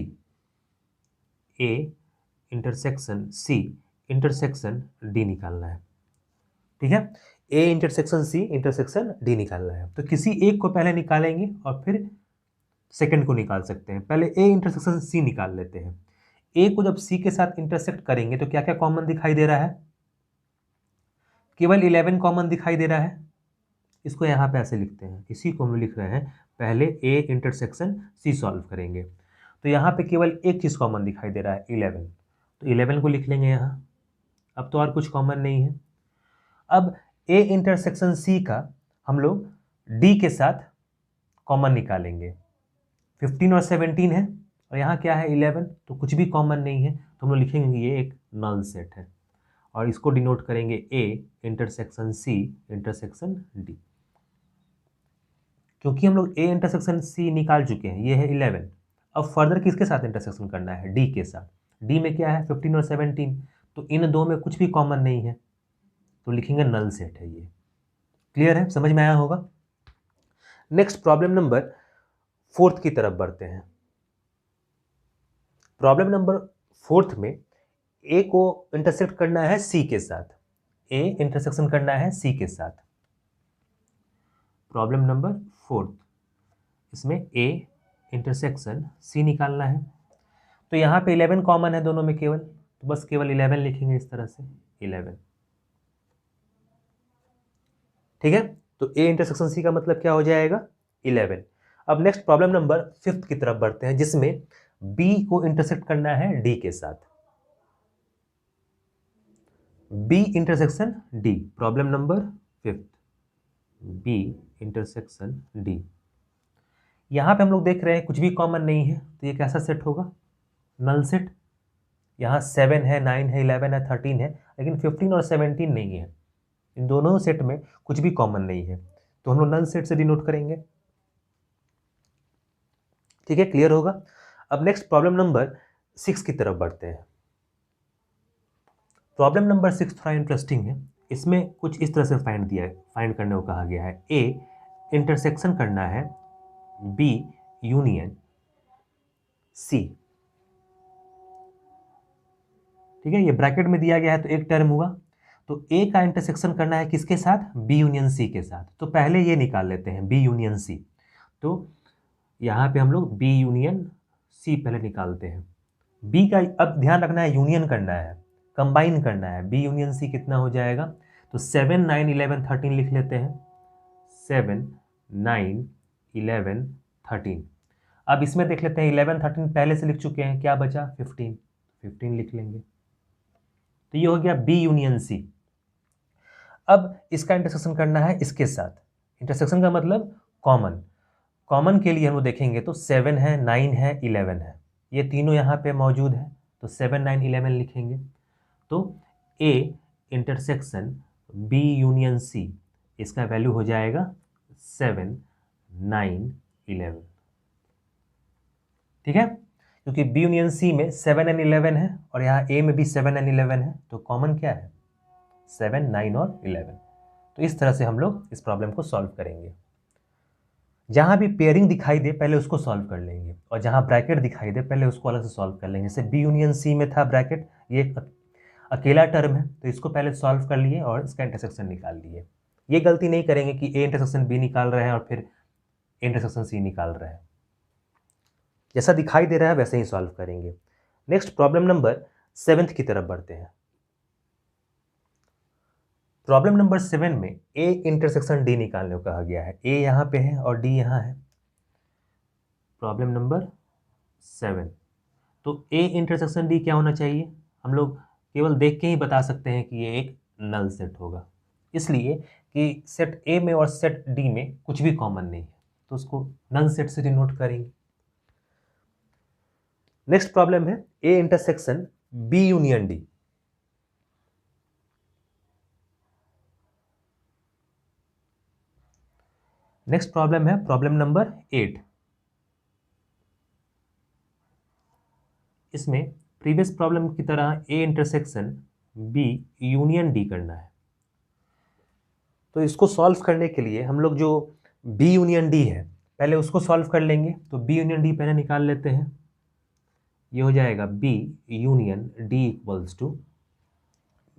A intersection C intersection D निकालना है। ठीक है, A intersection C intersection D निकालना है। तो किसी एक को पहले निकालेंगे और फिर सेकंड को निकाल सकते हैं। पहले ए इंटरसेक्शन सी निकाल लेते हैं। ए को जब सी के साथ इंटरसेक्ट करेंगे तो क्या क्या कॉमन दिखाई दे रहा है? केवल 11 कॉमन दिखाई दे रहा है। इसको यहाँ पे ऐसे लिखते हैं, इसी को हम लिख रहे हैं, पहले ए इंटरसेक्शन सी सॉल्व करेंगे। तो यहाँ पे केवल एक चीज़ कॉमन दिखाई दे रहा है, 11। तो 11 को लिख लेंगे यहाँ। अब तो और कुछ कॉमन नहीं है। अब ए इंटरसेक्शन सी का हम लोग डी के साथ कॉमन निकालेंगे। 15 और 17 है और यहाँ क्या है 11, तो कुछ भी कॉमन नहीं है, तो हम लोग लिखेंगे ये एक नल सेट है और इसको डिनोट करेंगे A intersection C intersection D. क्योंकि हम लोग ए इंटरसेक्शन सी निकाल चुके हैं, ये है 11। अब फर्दर किसके साथ इंटरसेक्शन करना है? डी के साथ। डी में क्या है? 15 और 17, तो इन दो में कुछ भी कॉमन नहीं है, तो लिखेंगे नल सेट है ये। क्लियर है? समझ में आया होगा। नेक्स्ट प्रॉब्लम नंबर 4 की तरफ बढ़ते हैं। प्रॉब्लम नंबर 4 में ए को इंटरसेक्ट करना है सी के साथ, ए इंटरसेक्शन करना है सी के साथ। प्रॉब्लम नंबर 4, इसमें ए इंटरसेक्शन सी निकालना है। तो यहाँ पे 11 कॉमन है दोनों में केवल, तो बस केवल 11 लिखेंगे इस तरह से, 11। ठीक है, तो ए इंटरसेक्शन सी का मतलब क्या हो जाएगा? 11। अब नेक्स्ट प्रॉब्लम नंबर 5 की तरफ बढ़ते हैं, जिसमें बी को इंटरसेक्ट करना है डी के साथ, B intersection D. Problem number 5, B intersection D. यहां पे हम लोग देख रहे हैं कुछ भी कॉमन नहीं है, तो ये कैसा सेट होगा? Null set. यहाँ 7 है, 9 है, 11 है, 13 है, लेकिन 15 और 17 नहीं है। इन दोनों सेट में कुछ भी कॉमन नहीं है, तो हम लोग नल सेट से डिनोट करेंगे। ठीक है, क्लियर होगा। अब नेक्स्ट प्रॉब्लम नंबर 6 की तरफ बढ़ते हैं। प्रॉब्लम नंबर 6 थोड़ा इंटरेस्टिंग है। इसमें कुछ इस तरह से फाइंड करने को कहा गया है। ए इंटरसेक्शन करना है बी यूनियन सी। ठीक है, ये ब्रैकेट में दिया गया है तो एक टर्म हुआ। तो ए का इंटरसेक्शन करना है किसके साथ? बी यूनियन सी के साथ। तो पहले ये निकाल लेते हैं बी यूनियन सी। तो यहाँ पे हम लोग बी यूनियन सी पहले निकालते हैं। बी का अब ध्यान रखना है, यूनियन करना है, कंबाइन करना है। बी यूनियन सी कितना हो जाएगा? तो 7, 9, 11, 13 लिख लेते हैं। 7, 9, 11, 13। अब इसमें देख लेते हैं 11, 13 पहले से लिख चुके हैं, क्या बचा? 15, 15 लिख लेंगे। तो ये हो गया बी यूनियन सी। अब इसका इंटरसेक्शन करना है इसके साथ। इंटरसेक्शन का मतलब कॉमन। कॉमन के लिए हम लोग देखेंगे तो 7 है, 9 है, 11 है, ये तीनों यहाँ पे मौजूद है, तो 7, 9, 11 लिखेंगे। तो A intersection B union C, इसका वैल्यू हो जाएगा 7, 9, 11। ठीक है, क्योंकि बी यूनियन सी में 7 एंड 11 है और यहाँ ए में भी 7 एंड 11 है, तो कॉमन क्या है? 7, 9 और 11। तो इस तरह से हम लोग इस प्रॉब्लम को सॉल्व करेंगे। जहां भी पेयरिंग दिखाई दे पहले उसको सॉल्व कर लेंगे, और जहां ब्रैकेट दिखाई दे पहले उसको अलग से सॉल्व कर लेंगे। जैसे बी यूनियन सी में था ब्रैकेट, ये एक अकेला टर्म है, तो इसको पहले सॉल्व कर लिए और इसका इंटरसेक्शन निकाल लिए। ये गलती नहीं करेंगे कि ए इंटरसेक्शन बी निकाल रहे हैं और फिर इंटरसेक्शन सी निकाल रहे हैं। जैसा दिखाई दे रहा है वैसे ही सॉल्व करेंगे। नेक्स्ट प्रॉब्लम नंबर 7 की तरफ बढ़ते हैं। प्रॉब्लम नंबर 7 में ए इंटरसेक्शन डी निकालने को कहा गया है। ए यहाँ पे है और डी यहाँ है। प्रॉब्लम नंबर 7, तो ए इंटरसेक्शन डी क्या होना चाहिए? हम लोग केवल देख के ही बता सकते हैं कि ये एक नल सेट होगा, इसलिए कि सेट ए में और सेट डी में कुछ भी कॉमन नहीं है, तो उसको नल सेट से डिनोट करेंगे। नेक्स्ट प्रॉब्लम है A intersection B union D. Next problem है प्रॉब्लम नंबर 8। इसमें प्रीवियस प्रॉब्लम की तरह A intersection B union D करना है। तो इसको सॉल्व करने के लिए हम लोग जो बी यूनियन डी है पहले उसको सॉल्व कर लेंगे। तो बी यूनियन डी पहले निकाल लेते हैं। ये हो जाएगा B union D equals to,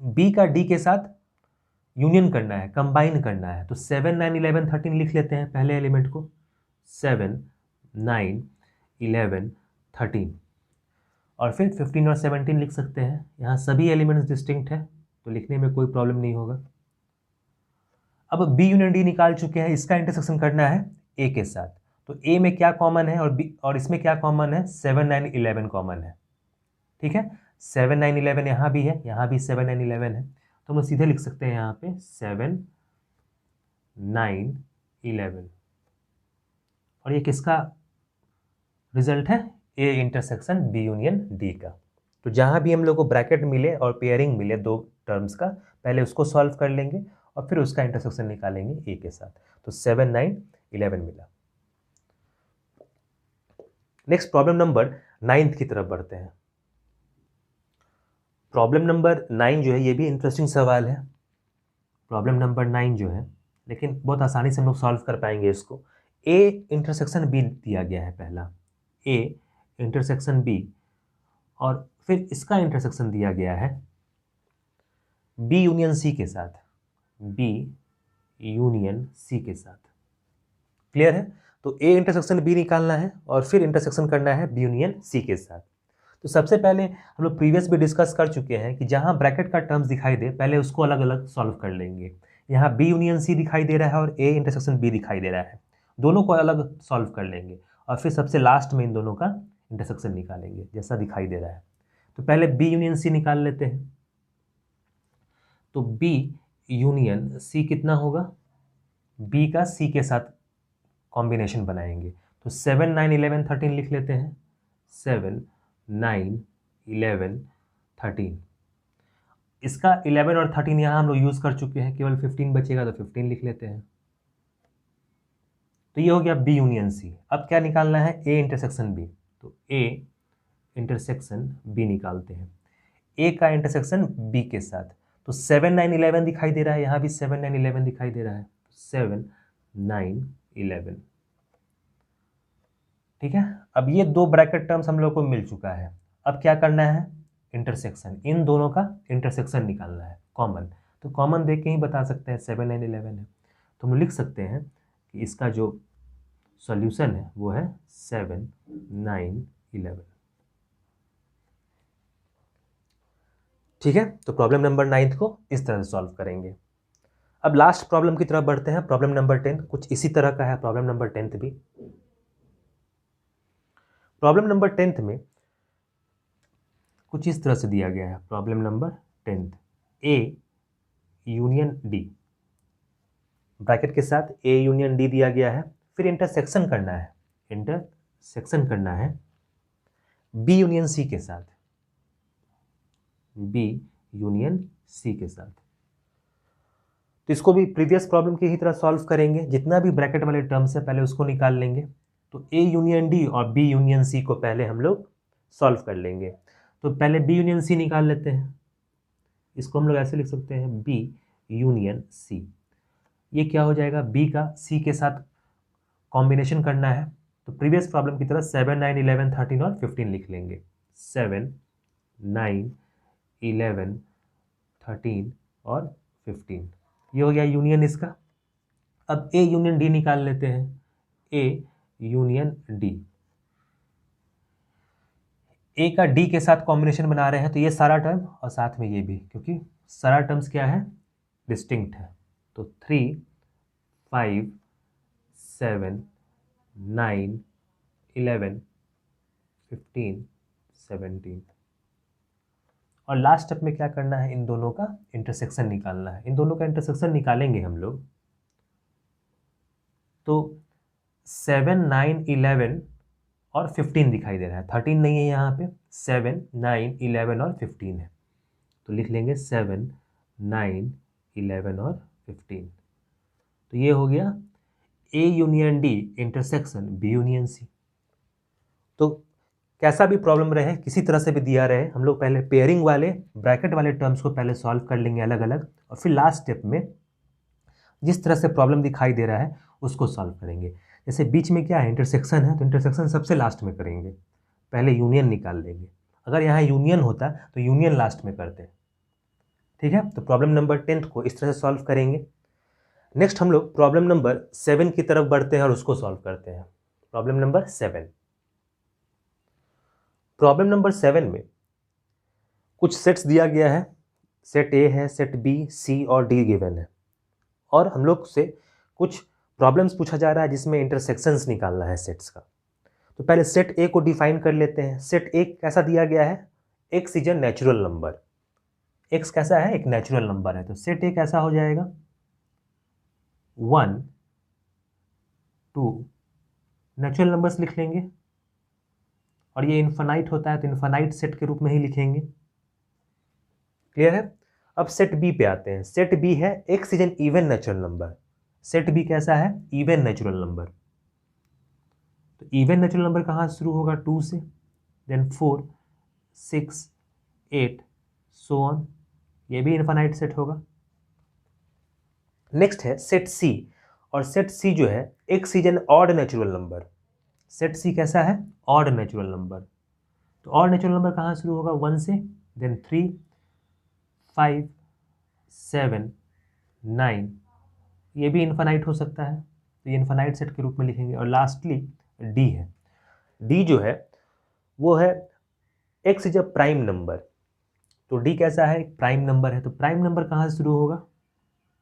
B का डी के साथ यूनियन करना है, कंबाइन करना है। तो 7 9 11 13 लिख लेते हैं पहले एलिमेंट को। 7 9 11 13 और फिर 15 और 17 लिख सकते हैं। यहाँ सभी एलिमेंट्स डिस्टिंक्ट है तो लिखने में कोई प्रॉब्लम नहीं होगा। अब बी यूनियन डी निकाल चुके हैं, इसका इंटरसेक्शन करना है ए के साथ। तो ए में क्या कॉमन है और इसमें क्या कॉमन है? 7 9 11 कॉमन है। ठीक है, 7 9 11 यहाँ भी है, यहाँ भी 7 9 11 है। तो हम सीधे लिख सकते हैं यहाँ पे 7 9 11 और ये किसका रिजल्ट है? A intersection B union D का। तो जहाँ भी हम लोग को ब्रैकेट मिले और पेयरिंग मिले दो टर्म्स का, पहले उसको सॉल्व कर लेंगे और फिर उसका इंटरसेक्शन निकालेंगे ए के साथ। तो 7 9 11 मिला। नेक्स्ट प्रॉब्लम नंबर 9 की तरफ बढ़ते हैं। प्रॉब्लम नंबर 9 जो है ये भी इंटरेस्टिंग सवाल है। प्रॉब्लम नंबर 9 जो है, लेकिन बहुत आसानी से हम लोग सॉल्व कर पाएंगे इसको। ए इंटरसेक्शन बी दिया गया है पहला, ए इंटरसेक्शन बी, और फिर इसका इंटरसेक्शन दिया गया है बी यूनियन सी के साथ, बी यूनियन सी के साथ। क्लियर है? तो ए इंटरसेक्शन बी निकालना है और फिर इंटरसेक्शन करना है बी यूनियन सी के साथ। तो सबसे पहले हम लोग प्रीवियस भी डिस्कस कर चुके हैं कि जहां ब्रैकेट का टर्म्स दिखाई दे पहले उसको अलग अलग सॉल्व कर लेंगे। यहाँ बी यूनियन सी दिखाई दे रहा है और ए इंटरसेक्शन बी दिखाई दे रहा है, दोनों को अलग सॉल्व कर लेंगे और फिर सबसे लास्ट में इन दोनों का इंटरसेक्शन निकालेंगे जैसा दिखाई दे रहा है। तो पहले बी यूनियन सी निकाल लेते हैं। तो बी यूनियन सी कितना होगा? बी का सी के साथ कॉम्बिनेशन बनाएंगे। तो 7 9 11 13 लिख लेते हैं। 7 9 11 13, इसका 11 और 13 यहाँ हम लोग यूज़ कर चुके हैं, केवल 15 बचेगा तो 15 लिख लेते हैं। तो ये हो गया बी यूनियन सी। अब क्या निकालना है? A intersection B. तो ए इंटरसेक्शन बी निकालते हैं, ए का इंटरसेक्शन बी के साथ। तो 7 9 11 दिखाई दे रहा है, यहाँ भी 7 9 11 दिखाई दे रहा है। 7 9 11, ठीक है। अब ये दो ब्रैकेट टर्म्स हम लोग को मिल चुका है। अब क्या करना है? इंटरसेक्शन, इन दोनों का इंटरसेक्शन निकालना है कॉमन। तो कॉमन देख के ही बता सकते हैं 7 9 11 है। तो हम लिख सकते हैं कि इसका जो सॉल्यूशन है वो है 7 9 11। ठीक है, तो प्रॉब्लम नंबर 9 को इस तरह से सॉल्व करेंगे। अब लास्ट प्रॉब्लम की तरफ बढ़ते हैं। प्रॉब्लम नंबर 10 कुछ इसी तरह का है। प्रॉब्लम नंबर 10 भी, प्रॉब्लम नंबर 10 में कुछ इस तरह से दिया गया है। प्रॉब्लम नंबर 10, ए यूनियन डी, ब्रैकेट के साथ ए यूनियन डी दिया गया है। फिर इंटरसेक्शन करना है, इंटरसेक्शन करना है बी यूनियन सी के साथ, बी यूनियन सी के साथ। तो इसको भी प्रीवियस प्रॉब्लम की ही तरह सॉल्व करेंगे। जितना भी ब्रैकेट वाले टर्म्स है पहले उसको निकाल लेंगे। तो ए यूनियन डी और बी यूनियन सी को पहले हम लोग सॉल्व कर लेंगे। तो पहले बी यूनियन सी निकाल लेते हैं। इसको हम लोग ऐसे लिख सकते हैं बी यूनियन सी। ये क्या हो जाएगा? बी का सी के साथ कॉम्बिनेशन करना है। तो प्रीवियस प्रॉब्लम की तरह 7 9 11 13 और 15 लिख लेंगे। 7 9 11 13 और 15, ये हो गया यूनियन इसका। अब ए यूनियन डी निकाल लेते हैं। ए यूनियन डी, ए का डी के साथ कॉम्बिनेशन बना रहे हैं तो ये सारा टर्म और साथ में ये भी, क्योंकि सारा टर्म्स क्या है, डिस्टिंक्ट है। तो 3, 5, 7, 9, 11, 15, 17 और लास्ट स्टेप में क्या करना है, इन दोनों का इंटरसेक्शन निकालना है। इन दोनों का इंटरसेक्शन निकालेंगे हम लोग तो 7, 9, 11 और 15 दिखाई दे रहा है, 13 नहीं है यहाँ पे, 7, 9, 11 और 15 है। तो लिख लेंगे 7, 9, 11 और 15। तो ये हो गया A union D intersection B union C. तो कैसा भी प्रॉब्लम रहे, किसी तरह से भी दिया रहे, हम लोग पहले पेयरिंग वाले ब्रैकेट वाले टर्म्स को पहले सॉल्व कर लेंगे अलग अलग, और फिर लास्ट स्टेप में जिस तरह से प्रॉब्लम दिखाई दे रहा है उसको सॉल्व करेंगे। जैसे बीच में क्या है, इंटरसेक्शन है, तो इंटरसेक्शन सबसे लास्ट में करेंगे, पहले यूनियन निकाल लेंगे। अगर यहाँ यूनियन होता तो यूनियन लास्ट में करते, ठीक है। तो प्रॉब्लम नंबर 10 को इस तरह से सॉल्व करेंगे। नेक्स्ट हम लोग प्रॉब्लम नंबर 7 की तरफ बढ़ते हैं और उसको सॉल्व करते हैं। Problem number 7। प्रॉब्लम नंबर 7 में कुछ सेट्स दिया गया है, सेट ए है, सेट बी, सी और डी गिवन है, और हम लोग से कुछ प्रॉब्लम्स पूछा जा रहा है जिसमें इंटरसेक्शंस निकालना है सेट्स का। तो पहले सेट ए को डिफाइन कर लेते हैं। सेट ए कैसा दिया गया है, x is a natural number. X कैसा है, एक नेचुरल नंबर है, तो सेट ए कैसा हो जाएगा, 1, 2 नेचुरल नंबर्स लिख लेंगे, और ये इन्फानाइट होता है तो इन्फानाइट सेट के रूप में ही लिखेंगे। क्लियर है। अब सेट बी पे आते हैं। सेट बी है x is an even natural number. Set B कैसा है, इवन नेचुरल नंबर। तो इवन नेचुरल नंबर कहाँ शुरू होगा, 2 से, देन 4, 6, 8 सो ऑन, ये भी इन्फानाइट सेट होगा। नेक्स्ट है सेट सी, और सेट सी जो है x is an odd natural number. Set C कैसा है, ऑड नेचुरल नंबर। तो ऑड नेचुरल नंबर कहाँ शुरू होगा, 1 से, देन 3, 5, 7, 9, ये भी इन्फानाइट हो सकता है, तो ये इन्फानाइट सेट के रूप में लिखेंगे। और लास्टली डी है। डी जो है वो है x is a prime number. तो डी कैसा है, एक प्राइम नंबर है, तो प्राइम नंबर कहाँ से शुरू होगा,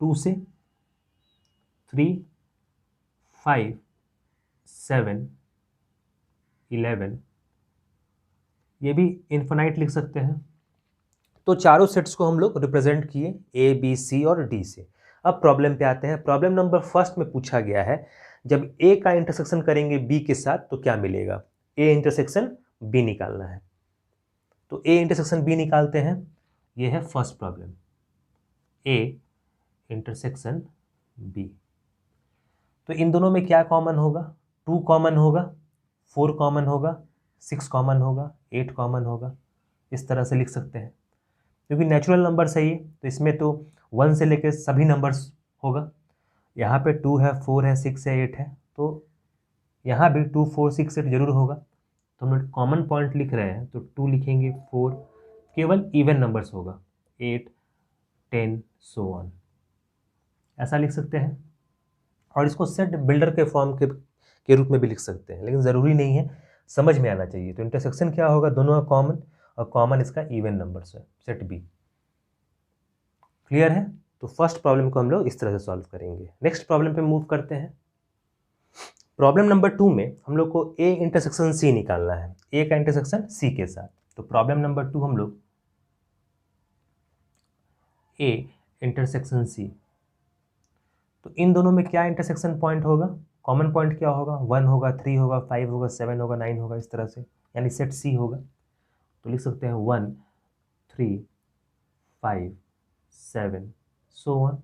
2 से, 3, 5, 7, 11, ये भी इन्फानाइट लिख सकते हैं। तो चारों सेट्स को हम लोग रिप्रेजेंट किए ए, बी, सी और डी से। अब प्रॉब्लम पे आते हैं। प्रॉब्लम नंबर फर्स्ट में पूछा गया है जब ए का इंटरसेक्शन करेंगे बी के साथ तो क्या मिलेगा, ए इंटरसेक्शन बी निकालना है। तो ए इंटरसेक्शन बी निकालते हैं, ये है first problem, A intersection B. तो इन दोनों में क्या कॉमन होगा, 2 कॉमन होगा, 4 कॉमन होगा, 6 कॉमन होगा, 8 कॉमन होगा। इस तरह से लिख सकते हैं, क्योंकि नेचुरल नंबर सही है तो इसमें तो 1 से लेकर सभी नंबर्स होगा। यहाँ पे 2 है, 4 है, 6 है, 8 है, तो यहाँ भी 2, 4, 6, 8 जरूर होगा। तो हम लोग कॉमन पॉइंट लिख रहे हैं तो 2 लिखेंगे, 4 केवल इवन नंबर्स होगा, 8, 10 सो ऑन, ऐसा लिख सकते हैं। और इसको सेट बिल्डर के फॉर्म के रूप में भी लिख सकते हैं, लेकिन ज़रूरी नहीं है, समझ में आना चाहिए। तो इंटरसेक्शन क्या होगा, दोनों का कॉमन, और कॉमन इसका इवन नंबर्स है, सेट बी। क्लियर है। तो फर्स्ट प्रॉब्लम को हम लोग इस तरह से सॉल्व करेंगे। नेक्स्ट प्रॉब्लम पे मूव करते हैं। प्रॉब्लम नंबर 2 में हम लोग को ए इंटरसेक्शन सी निकालना है, ए का इंटरसेक्शन सी के साथ। तो प्रॉब्लम नंबर 2 हम लोग ए इंटरसेक्शन सी, तो इन दोनों में क्या इंटरसेक्शन पॉइंट होगा, कॉमन पॉइंट क्या होगा, 1 होगा, 3 होगा, 5 होगा, 7 होगा, 9 होगा, इस तरह से, यानी सेट सी होगा। तो लिख सकते हैं 1, 3, 5, 7 सो ऑन,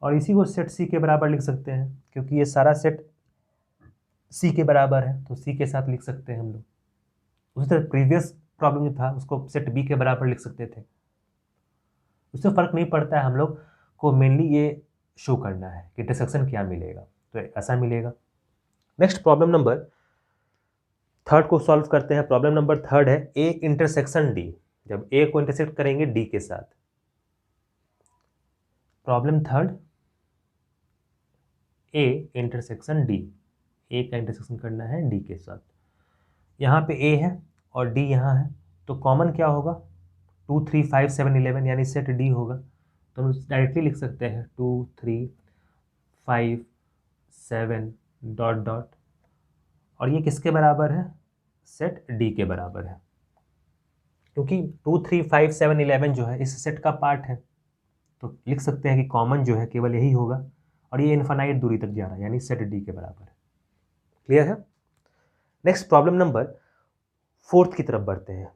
और इसी को सेट सी के बराबर लिख सकते हैं, क्योंकि ये सारा सेट सी के बराबर है तो सी के साथ लिख सकते हैं हम लोग। उसी तरह प्रीवियस प्रॉब्लम जो था उसको सेट बी के बराबर लिख सकते थे, उससे फर्क नहीं पड़ता है। हम लोग को मेनली ये शो करना है कि इंटरसेक्शन क्या मिलेगा, तो ऐसा मिलेगा। नेक्स्ट प्रॉब्लम नंबर 3 को सॉल्व करते हैं। प्रॉब्लम नंबर 3 है ए इंटरसेक्शन डी, जब ए को इंटरसेक्ट करेंगे डी के साथ। प्रॉब्लम 3 ए इंटरसेक्शन डी, ए का इंटरसेक्शन करना है डी के साथ। यहाँ पे ए है और डी यहाँ है, तो कॉमन क्या होगा 2 3 5 7 11 यानी सेट डी होगा। तो हम डायरेक्टली लिख सकते हैं 2 3 5 7 डॉट डॉट, और ये किसके बराबर है, सेट डी के बराबर है, क्योंकि 2 3 5 7 11 जो है इस सेट का पार्ट है। तो लिख सकते हैं कि कॉमन जो है केवल यही होगा, और ये इन्फिनाइट दूरी तक जा रहा है यानी सेट डी के बराबर है। क्लियर है। नेक्स्ट प्रॉब्लम नंबर 4 की तरफ बढ़ते हैं।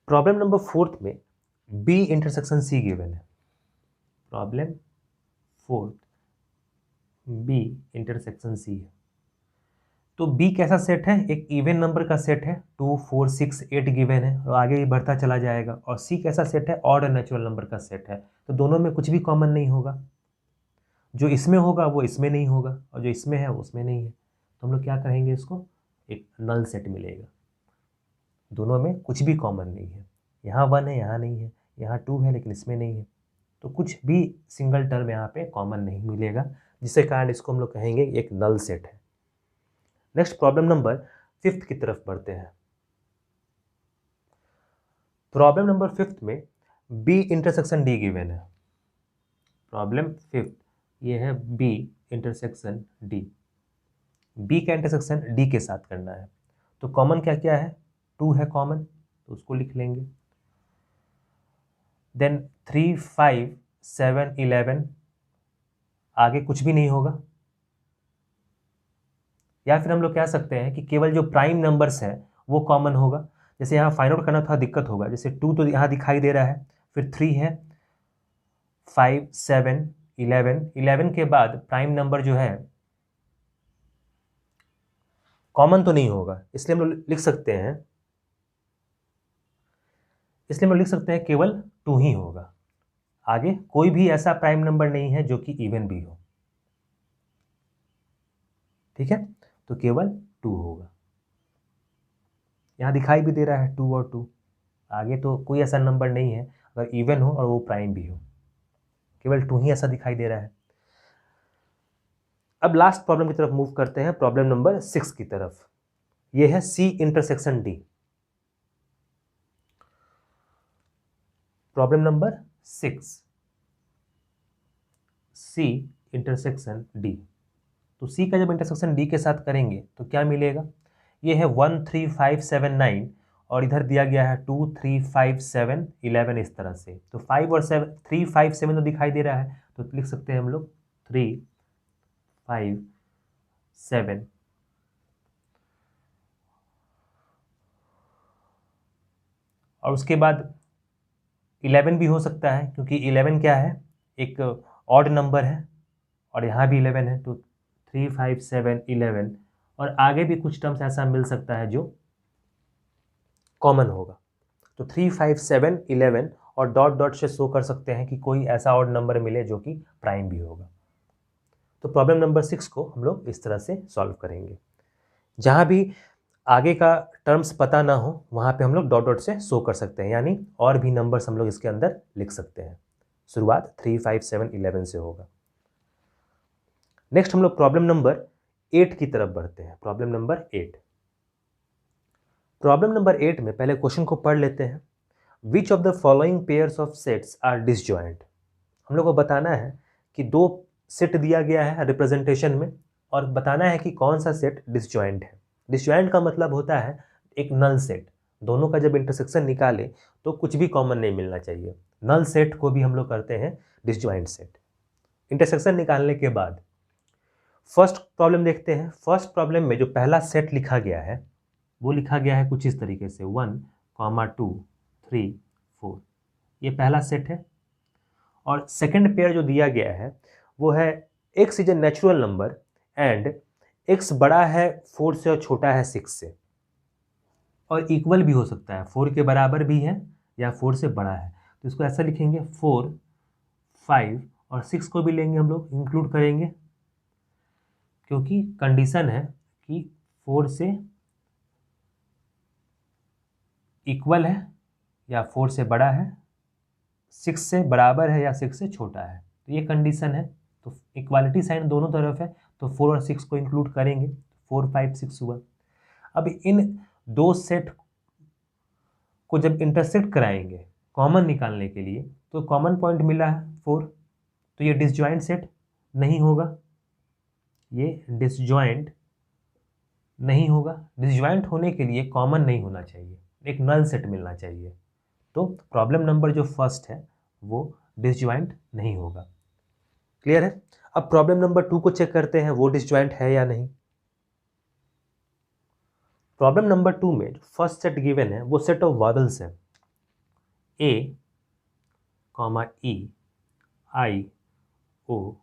प्रॉब्लम नंबर 4 में B इंटरसेक्शन C गिवन है। प्रॉब्लम 4 B इंटरसेक्शन C है। तो B कैसा सेट है, एक इवन नंबर का सेट है, 2 4 6 8 गिवन है और आगे भी बढ़ता चला जाएगा। और C कैसा सेट है, ऑड नेचुरल नंबर का सेट है। तो दोनों में कुछ भी कॉमन नहीं होगा, जो इसमें होगा वो इसमें नहीं होगा और जो इसमें है वो उसमें नहीं है। तो हम लोग क्या कहेंगे, इसको एक नल सेट मिलेगा। दोनों में कुछ भी कॉमन नहीं है, यहाँ 1 है यहाँ नहीं है, यहाँ 2 है लेकिन इसमें नहीं है, तो कुछ भी सिंगल टर्म यहाँ पे कॉमन नहीं मिलेगा, जिसके कारण इसको हम लोग कहेंगे एक नल सेट है। नेक्स्ट प्रॉब्लम नंबर 5 की तरफ बढ़ते हैं। प्रॉब्लम नंबर 5 में B इंटरसेक्शन D गिवन है। प्रॉब्लम 5 ये है B इंटरसेक्शन D। B का इंटरसेक्शन D के साथ करना है। तो कॉमन क्या क्या है, 2 है कॉमन, तो उसको लिख लेंगे। देन 3 5 7 11, आगे कुछ भी नहीं होगा। या फिर हम लोग कह सकते हैं कि केवल जो प्राइम नंबर्स है वो कॉमन होगा। जैसे यहाँ फाइंड आउट करना थोड़ा दिक्कत होगा, जैसे 2 तो यहाँ दिखाई दे रहा है, फिर 3 है, 5 7 11, 11 के बाद प्राइम नंबर जो है कॉमन तो नहीं होगा, इसलिए हम लोग लिख सकते हैं केवल 2 ही होगा। आगे कोई भी ऐसा प्राइम नंबर नहीं है जो कि इवन भी हो। ठीक है, तो केवल 2 होगा। यहाँ दिखाई भी दे रहा है 2 और 2, आगे तो कोई ऐसा नंबर नहीं है अगर इवन हो और वो प्राइम भी हो, केवल 2 ही ऐसा दिखाई दे रहा है। अब लास्ट प्रॉब्लम की तरफ मूव करते हैं, प्रॉब्लम नंबर 6 की तरफ। ये है C intersection D। Problem number 6 C intersection D। तो C का जब इंटरसेक्शन D के साथ करेंगे तो क्या मिलेगा, ये है 1 3 5 7 9 और इधर दिया गया है 2 3 5 7 11 इस तरह से। तो 5 और 7 3 5 7 तो दिखाई दे रहा है, तो लिख सकते हैं हम लोग 3 5 7 और उसके बाद 11 भी हो सकता है, क्योंकि 11 क्या है, एक ऑड नंबर है और यहाँ भी 11 है। तो 3 5 7 11 और आगे भी कुछ टर्म्स ऐसा मिल सकता है जो कॉमन होगा। तो 3 5 7 11 और डॉट डॉट से शो कर सकते हैं कि कोई ऐसा ऑड नंबर मिले जो कि प्राइम भी होगा। तो प्रॉब्लम नंबर 6 को हम लोग इस तरह से सॉल्व करेंगे, जहाँ भी आगे का टर्म्स पता ना हो वहाँ पे हम लोग डॉट डॉट से शो कर सकते हैं, यानी और भी नंबर्स हम लोग इसके अंदर लिख सकते हैं। शुरुआत 3 5 7 11 से होगा। नेक्स्ट हम लोग प्रॉब्लम नंबर 8 की तरफ बढ़ते हैं। Problem number 8। प्रॉब्लम नंबर 8 में पहले क्वेश्चन को पढ़ लेते हैं। Which of the following pairs of sets are disjoint. हम लोग को बताना है कि 2 सेट दिया गया है रिप्रेजेंटेशन में और बताना है कि कौन सा सेट डिसजॉइंट है। डिसजॉइंट का मतलब होता है एक नल सेट, दोनों का जब इंटरसेक्शन निकाले तो कुछ भी कॉमन नहीं मिलना चाहिए। नल सेट को भी हम लोग करते हैं डिसजॉइंट सेट। इंटरसेक्शन निकालने के बाद फर्स्ट प्रॉब्लम देखते हैं। फर्स्ट प्रॉब्लम में जो पहला सेट लिखा गया है वो लिखा गया है कुछ इस तरीके से 1 2 3 4, ये पहला सेट है। और सेकंड पेयर जो दिया गया है वो है x is a natural number and x बड़ा है 4 से और छोटा है 6 से, और इक्वल भी हो सकता है, 4 के बराबर भी है या 4 से बड़ा है। तो इसको ऐसा लिखेंगे 4 5 और 6 को भी लेंगे हम लोग, इंक्लूड करेंगे, क्योंकि कंडीशन है कि 4 से इक्वल है या 4 से बड़ा है, 6 से बराबर है या 6 से छोटा है। तो ये कंडीशन है, तो तो इक्वालिटी साइन दोनों तरफ है, तो 4 और 6 को इंक्लूड करेंगे, 4 5 6 हुआ। अब इन दो सेट को जब इंटरसेक्ट कराएंगे कॉमन निकालने के लिए, तो कॉमन पॉइंट मिला है 4, तो ये डिसजॉइंट सेट नहीं होगा, ये डिसजॉइंट नहीं होगा। डिसजॉइंट होने के लिए कॉमन नहीं होना चाहिए, एक नल सेट मिलना चाहिए। तो प्रॉब्लम नंबर जो फर्स्ट है वो डिसजॉइंट नहीं होगा। क्लियर है? अब प्रॉब्लम नंबर 2 को चेक करते हैं वो डिसजॉइंट है या नहीं। प्रॉब्लम नंबर 2 में जो फर्स्ट सेट गिवन है वो सेट ऑफ वॉवेल्स है, A comma E I O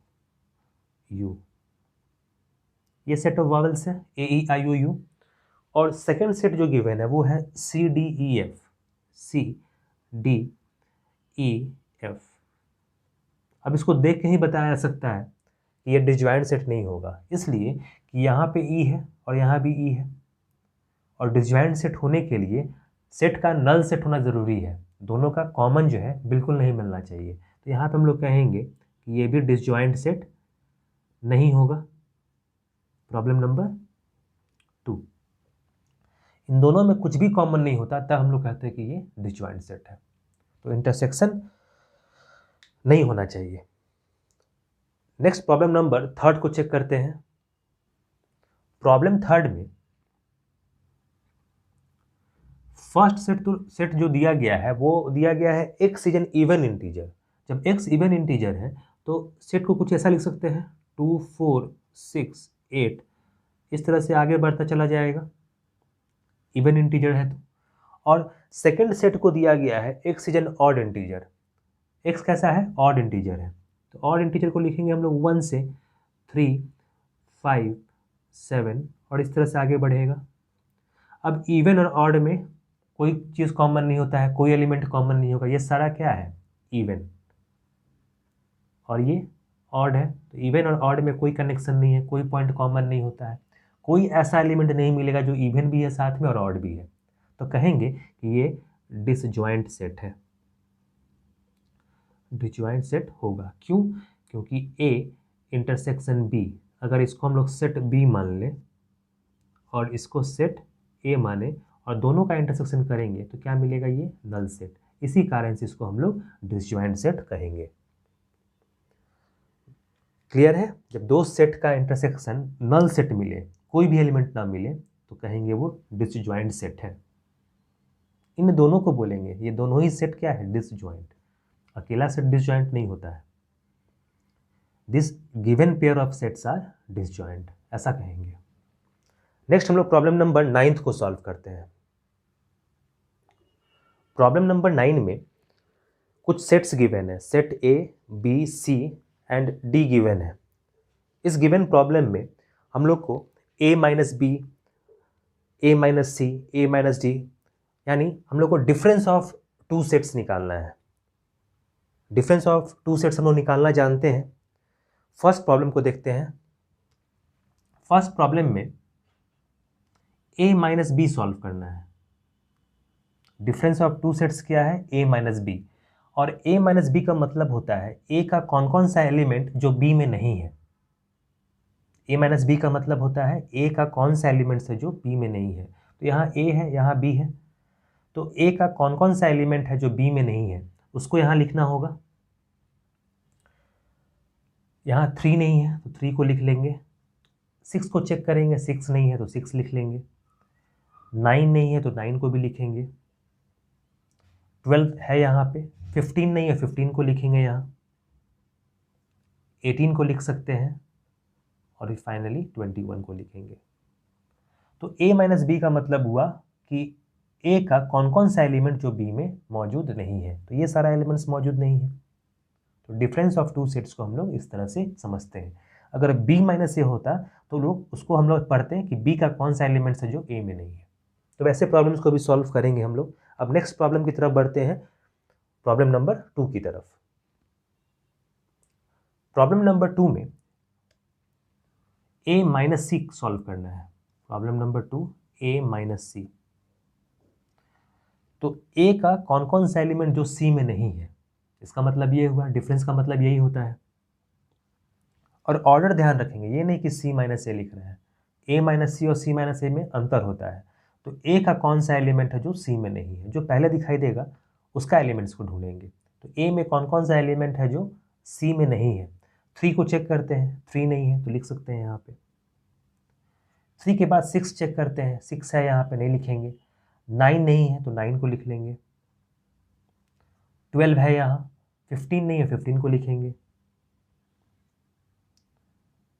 U, ये सेट ऑफ वॉवेल्स है A E I O U. और सेकंड सेट जो गिवन है वो है C D E F, C D E F. अब इसको देख के ही बताया जा सकता है कि ये डिसजॉइंट सेट नहीं होगा, इसलिए कि यहाँ पे ई है और यहाँ भी ई है, और डिसजॉइंट सेट होने के लिए सेट का नल सेट होना ज़रूरी है, दोनों का कॉमन जो है बिल्कुल नहीं मिलना चाहिए। तो यहाँ पे हम लोग कहेंगे कि ये भी डिसजॉइंट सेट नहीं होगा, प्रॉब्लम नंबर 2। इन दोनों में कुछ भी कॉमन नहीं होता तब हम लोग कहते हैं कि ये डिसजॉइंट सेट है, तो इंटरसेक्शन नहीं होना चाहिए। नेक्स्ट प्रॉब्लम नंबर 3 को चेक करते हैं। प्रॉब्लम 3 में फर्स्ट सेट जो दिया गया है वो दिया गया है x is an even integer. जब x इवन इंटीजर है तो सेट को कुछ ऐसा लिख सकते हैं 2 4 6 8, इस तरह से आगे बढ़ता चला जाएगा, इवन इंटीजर है तो। और सेकंड सेट को दिया गया है x is an odd integer. x कैसा है? ऑड इंटीजर है, तो ऑड इंटीजर को लिखेंगे हम लोग 1 से 3 5 7 और इस तरह से आगे बढ़ेगा। अब इवन और ऑड में कोई चीज़ कॉमन नहीं होता है, कोई एलिमेंट कॉमन नहीं होगा, ये सारा क्या है? इवन, और ये ऑड है, तो इवन और ऑड में कोई कनेक्शन नहीं है, कोई पॉइंट कॉमन नहीं होता है, कोई ऐसा एलिमेंट नहीं मिलेगा जो इवन भी है साथ में और ऑड भी है, तो कहेंगे कि ये डिसजॉइंट सेट है, डिसजॉइंट सेट होगा। क्यों? क्योंकि ए इंटरसेक्शन बी, अगर इसको हम लोग सेट बी मान लें और इसको सेट ए माने और दोनों का इंटरसेक्शन करेंगे तो क्या मिलेगा? ये नल सेट। इसी कारण से इसको हम लोग डिसजॉइंट सेट कहेंगे। क्लियर है? जब दो सेट का इंटरसेक्शन नल सेट मिले, कोई भी एलिमेंट ना मिले, तो कहेंगे वो डिसजॉइंट सेट है। इन दोनों को बोलेंगे ये दोनों ही सेट क्या है? डिसजॉइंट। अकेला सेट डिसजॉइंट नहीं होता है, this given pair of sets are disjoint, ऐसा कहेंगे। नेक्स्ट हम लोग प्रॉब्लम नंबर 9 को सॉल्व करते हैं। प्रॉब्लम नंबर 9 में कुछ सेट्स गिवन है, set A B C and D given है। इस गिवन प्रॉब्लम में हम लोग को A minus B, A minus C, A minus D, यानी हम लोग को डिफरेंस ऑफ टू सेट्स निकालना है। डिफरेंस ऑफ टू सेट्स हम लोग निकालना जानते हैं। फर्स्ट प्रॉब्लम को देखते हैं। फर्स्ट प्रॉब्लम में ए माइनस बी सॉल्व करना है। डिफरेंस ऑफ टू सेट्स क्या है? ए माइनस बी, और ए माइनस बी का मतलब होता है ए का कौन कौन सा एलिमेंट जो बी में नहीं है। ए माइनस बी का मतलब होता है ए का कौन सा एलिमेंट्स है जो बी में नहीं है। तो यहाँ ए है, यहाँ बी है, तो ए का कौन कौन सा एलिमेंट है जो बी में नहीं है उसको यहाँ लिखना होगा। यहाँ 3 नहीं है तो 3 को लिख लेंगे, 6 को चेक करेंगे, 6 नहीं है तो 6 लिख लेंगे, 9 नहीं है तो 9 को भी लिखेंगे, 12 है यहाँ पे, 15 नहीं है 15 को लिखेंगे, यहाँ 18 को लिख सकते हैं, और फाइनली 21 को लिखेंगे। तो a माइनस बी का मतलब हुआ कि a का कौन कौन सा एलिमेंट जो b में मौजूद नहीं है, तो ये सारा एलिमेंट्स मौजूद नहीं है। तो डिफरेंस ऑफ टू सेट्स को हम लोग इस तरह से समझते हैं। अगर b माइनस ए होता तो लोग उसको हम लोग पढ़ते हैं कि b का कौन सा एलिमेंट्स है जो a में नहीं है। तो वैसे प्रॉब्लम्स को भी सॉल्व करेंगे हम लोग। अब नेक्स्ट प्रॉब्लम की तरफ बढ़ते हैं, प्रॉब्लम नंबर 2 की तरफ। प्रॉब्लम नंबर 2 में a माइनस सी सॉल्व करना है। प्रॉब्लम नंबर 2 a माइनस सी, तो a का कौन कौन सा एलिमेंट जो c में नहीं है, इसका मतलब ये हुआ, डिफरेंस का मतलब यही होता है। और ऑर्डर ध्यान रखेंगे, ये नहीं कि सी माइनस ए लिख रहे हैं, ए माइनस सी और सी माइनस ए में अंतर होता है। तो ए का कौन सा एलिमेंट है जो सी में नहीं है, जो पहले दिखाई देगा उसका एलिमेंट्स को ढूंढेंगे। तो ए में कौन कौन सा एलिमेंट है जो सी में नहीं है। 3 को चेक करते हैं, 3 नहीं है तो लिख सकते हैं यहाँ पे। 3 के बाद 6 चेक करते हैं, 6 है यहाँ पे, नहीं लिखेंगे। 9 नहीं है तो 9 को लिख लेंगे। 12 है यहाँ, 15 नहीं है, 15 को लिखेंगे।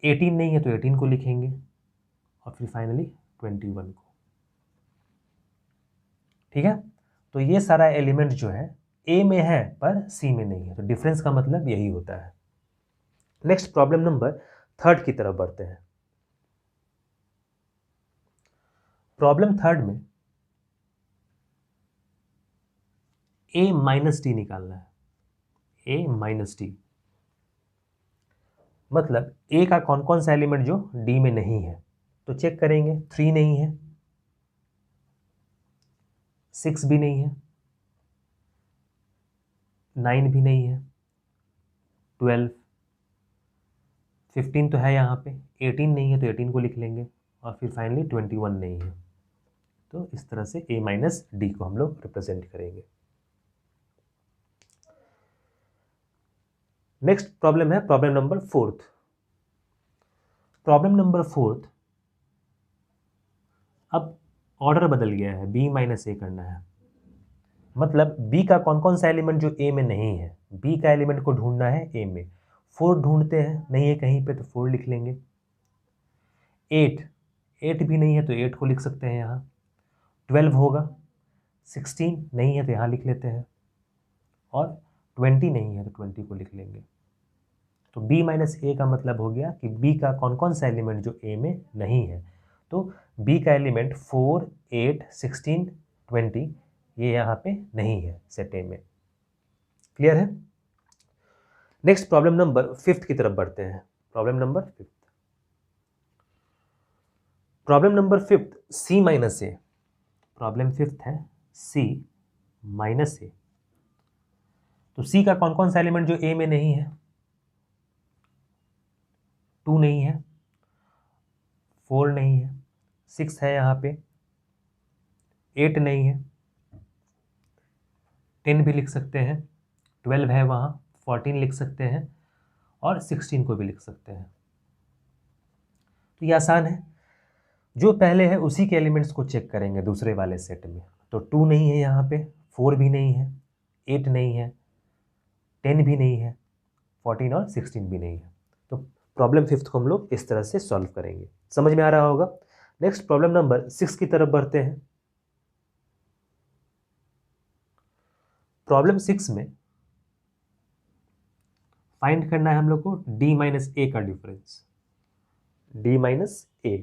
18 नहीं है तो 18 को लिखेंगे, और फिर फाइनली 21 को। ठीक है, तो ये सारा एलिमेंट जो है ए में है पर सी में नहीं है, तो डिफरेंस का मतलब यही होता है। नेक्स्ट प्रॉब्लम नंबर 3 की तरफ बढ़ते हैं। प्रॉब्लम 3 में ए माइनस डी निकालना है। ए माइनस डी मतलब ए का कौन कौन सा एलिमेंट जो डी में नहीं है, तो चेक करेंगे। 3 नहीं है, 6 भी नहीं है, 9 भी नहीं है, 12, 15 तो है यहाँ पे, 18 नहीं है तो 18 को लिख लेंगे, और फिर फाइनली 21 नहीं है। तो इस तरह से ए माइनस डी को हम लोग रिप्रेजेंट करेंगे। नेक्स्ट प्रॉब्लम है प्रॉब्लम नंबर 4। प्रॉब्लम नंबर 4, अब ऑर्डर बदल गया है, बी माइनस ए करना है। मतलब बी का कौन कौन सा एलिमेंट जो ए में नहीं है, बी का एलिमेंट को ढूंढना है ए में। 4 ढूंढते हैं, नहीं है कहीं पे तो 4 लिख लेंगे। 8 भी नहीं है तो 8 को लिख सकते हैं यहाँ। 12 होगा, 16 नहीं है तो यहाँ लिख लेते हैं, और 20 नहीं है तो 20 को लिख लेंगे। तो b माइनस ए का मतलब हो गया कि b का कौन कौन सा एलिमेंट जो a में नहीं है। तो b का एलिमेंट 4, 8, 16, 20 ये यहाँ पे नहीं है सेट a में। क्लियर है। नेक्स्ट प्रॉब्लम नंबर 5 की तरफ बढ़ते हैं। Problem number 5, problem number 5 c minus A. Problem 5 है c माइनस ए। तो c का कौन कौन सा एलिमेंट जो a में नहीं है। 2 नहीं है, 4 नहीं है, 6 है यहाँ पे, 8 नहीं है, 10 भी लिख सकते हैं, 12 है वहाँ, 14 लिख सकते हैं, और 16 को भी लिख सकते हैं। तो ये आसान है, जो पहले है उसी के एलिमेंट्स को चेक करेंगे दूसरे वाले सेट में। तो 2 नहीं है यहाँ पे, 4 भी नहीं है, 8 नहीं है, 10 भी नहीं है, 14 और 16 भी नहीं है। तो प्रॉब्लम 5 को हम लोग इस तरह से सॉल्व करेंगे। समझ में आ रहा होगा। नेक्स्ट प्रॉब्लम नंबर 6 की तरफ बढ़ते हैं। प्रॉब्लम 6 में फाइंड करना है हम लोग को d माइनस ए का डिफरेंस। d माइनस ए,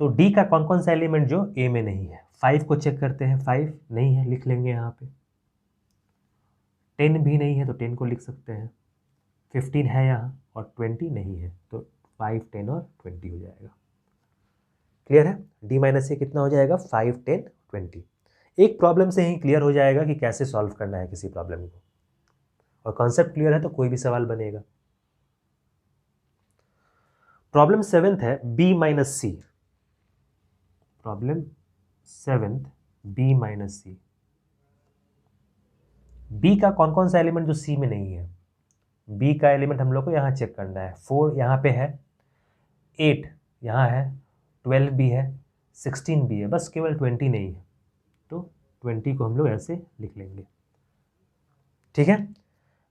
तो d का कौन कौन सा एलिमेंट जो a में नहीं है। 5 को चेक करते हैं, 5 नहीं है, लिख लेंगे यहाँ पे। 10 भी नहीं है तो 10 को लिख सकते हैं। 15 है यहाँ, और 20 नहीं है, तो 5, 10 और 20 हो जाएगा। क्लियर है। d माइनस ए कितना हो जाएगा, 5, 10, 20। एक प्रॉब्लम से ही क्लियर हो जाएगा कि कैसे सॉल्व करना है किसी प्रॉब्लम को, और कॉन्सेप्ट क्लियर है तो कोई भी सवाल बनेगा। प्रॉब्लम 7 है b माइनस सी। प्रॉब्लम 7 b माइनस सी। b का कौन कौन सा एलिमेंट जो c में नहीं है। b का एलिमेंट हम लोग को यहाँ चेक करना है। 4 यहाँ पे है, 8 यहाँ है, 12 भी है, 16 भी है, बस केवल 20 नहीं है। तो 20 को हम लोग ऐसे लिख लेंगे। ठीक है,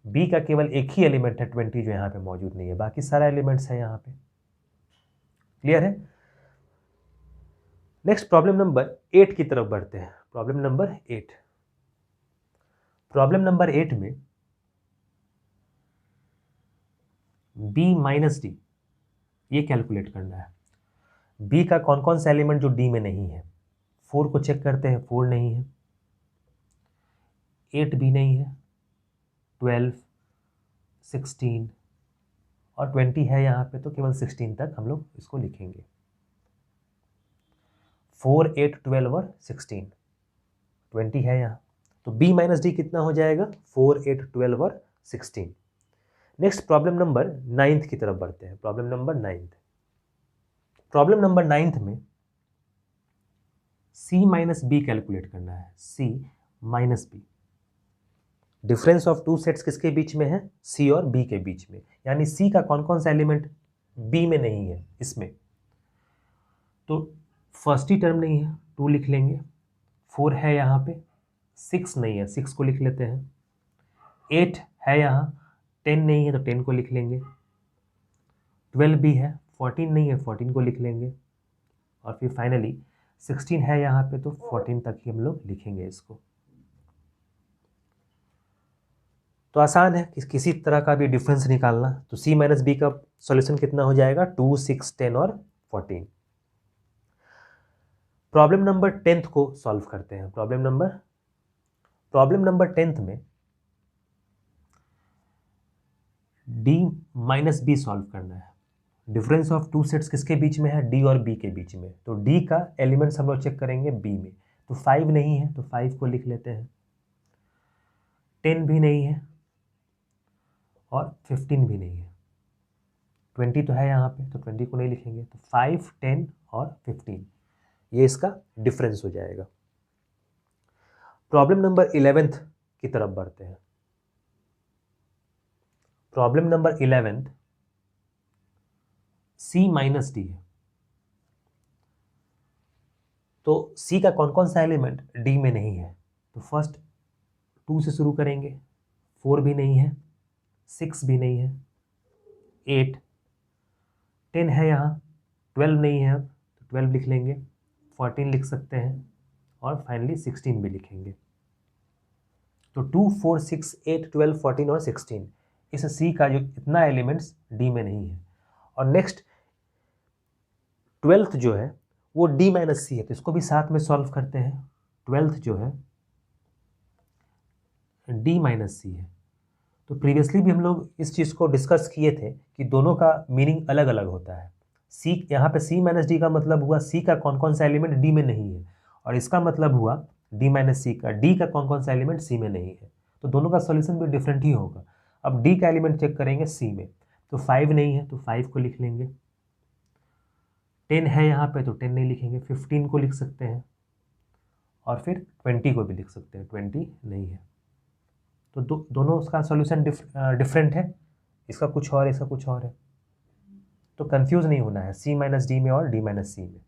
b का केवल एक ही एलिमेंट है 20 जो यहाँ पे मौजूद नहीं है, बाकी सारा एलिमेंट्स है यहाँ पे। क्लियर है। नेक्स्ट प्रॉब्लम नंबर 8 की तरफ बढ़ते हैं। Problem number 8। प्रॉब्लम नंबर 8 में b माइनस डी ये कैलकुलेट करना है। b का कौन कौन सा एलिमेंट जो d में नहीं है। 4 को चेक करते हैं, 4 नहीं है, 8 भी नहीं है, 12, 16 और 20 है यहाँ पे, तो केवल 16 तक हम लोग इसको लिखेंगे। 4, 8, 12 और 16, 20 है यहाँ, तो b माइनस डी कितना हो जाएगा, 4, 8, 12 और 16। नेक्स्ट प्रॉब्लम नंबर 9 की तरफ बढ़ते हैं। Problem number 9। प्रॉब्लम नंबर 9 में C माइनस बी कैलकुलेट करना है। C minus B, difference of two sets किसके बीच में है? C और B के बीच में। यानी C का कौन कौन सा एलिमेंट B में नहीं है इसमें? तो फर्स्ट ही टर्म नहीं है, 2 लिख लेंगे। 4 है यहाँ पे, 6 नहीं है, 6 को लिख लेते हैं। 8 है यहाँ, 10 नहीं है तो 10 को लिख लेंगे। 12 भी है, 14 नहीं है, 14 को लिख लेंगे। और फिर फाइनली 16 है यहाँ पे, तो 14 तक ही हम लोग लिखेंगे इसको। तो आसान है किसी तरह का भी डिफरेंस निकालना। तो C माइनस बी का सॉल्यूशन कितना हो जाएगा? 2, 6, 10 और 14। प्रॉब्लम नंबर 10 को सॉल्व करते हैं। प्रॉब्लम नंबर 10 में D माइनस बी सॉल्व करना है। डिफरेंस ऑफ टू सेट्स किसके बीच में है? D और B के बीच में। तो D का एलिमेंट्स हम लोग चेक करेंगे B में। तो 5 नहीं है तो 5 को लिख लेते हैं। 10 भी नहीं है और 15 भी नहीं है। 20 तो है यहाँ पे, तो 20 को नहीं लिखेंगे। तो 5, 10 और 15, ये इसका डिफरेंस हो जाएगा। प्रॉब्लम नंबर 11 की तरफ बढ़ते हैं। Problem number 11 C minus D है। तो C का कौन कौन सा एलिमेंट D में नहीं है? तो फर्स्ट 2 से शुरू करेंगे। 4 भी नहीं है, 6 भी नहीं है, 8, 10 है यहाँ, 12 नहीं है, तो 12 लिख लेंगे। 14 लिख सकते हैं और फाइनली 16 भी लिखेंगे। तो 2, 4, 6, 8, 12, 14 और 16, इस C का जो इतना एलिमेंट्स D में नहीं है। और नेक्स्ट 12th जो है वो D माइनस C है, तो इसको भी साथ में सॉल्व करते हैं। 12th जो है D माइनस C है। तो प्रीवियसली भी हम लोग इस चीज़ को डिस्कस किए थे कि दोनों का मीनिंग अलग अलग होता है। C यहाँ पे C माइनस डी का मतलब हुआ C का कौन कौन सा एलिमेंट D में नहीं है, और इसका मतलब हुआ D माइनस C का D का कौन कौन सा एलिमेंट C में नहीं है। तो दोनों का सॉल्यूशन भी डिफरेंट ही होगा। अब D का एलिमेंट चेक करेंगे C में। तो 5 नहीं है तो 5 को लिख लेंगे। 10 है यहाँ पे तो 10 नहीं लिखेंगे। 15 को लिख सकते हैं और फिर 20 को भी लिख सकते हैं। 20 नहीं है। तो दोनों उसका सॉल्यूशन डिफरेंट है, इसका कुछ और इसका कुछ और है। तो कंफ्यूज नहीं होना है C माइनस डी में और D माइनस C में।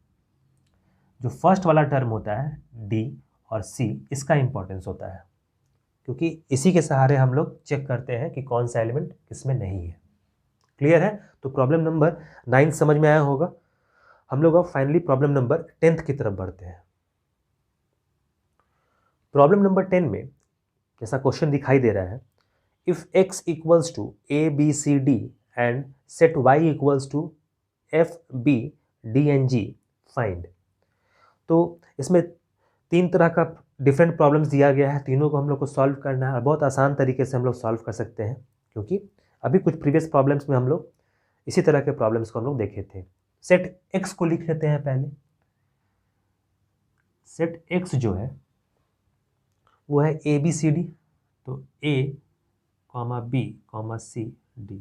जो फर्स्ट वाला टर्म होता है D और C, इसका इंपॉर्टेंस होता है, क्योंकि इसी के सहारे हम लोग चेक करते हैं कि कौन सा एलिमेंट किसमें नहीं है। क्लियर है? तो प्रॉब्लम नंबर 9 समझ में आया होगा। हम लोग अब फाइनली प्रॉब्लम नंबर 10 की तरफ बढ़ते हैं। प्रॉब्लम नंबर 10 में जैसा क्वेश्चन दिखाई दे रहा है, if x equals to ABCD and set y equals to FBDNG find. तो इसमें 3 तरह का डिफरेंट प्रॉब्लम्स दिया गया है, तीनों को हम लोग को सॉल्व करना है और बहुत आसान तरीके से हम लोग सॉल्व कर सकते हैं, क्योंकि अभी कुछ प्रीवियस प्रॉब्लम्स में हम लोग इसी तरह के प्रॉब्लम्स को हम लोग देखे थे। सेट x को लिख लेते हैं पहले। सेट x जो है वो है ABCD, तो A, B, C, D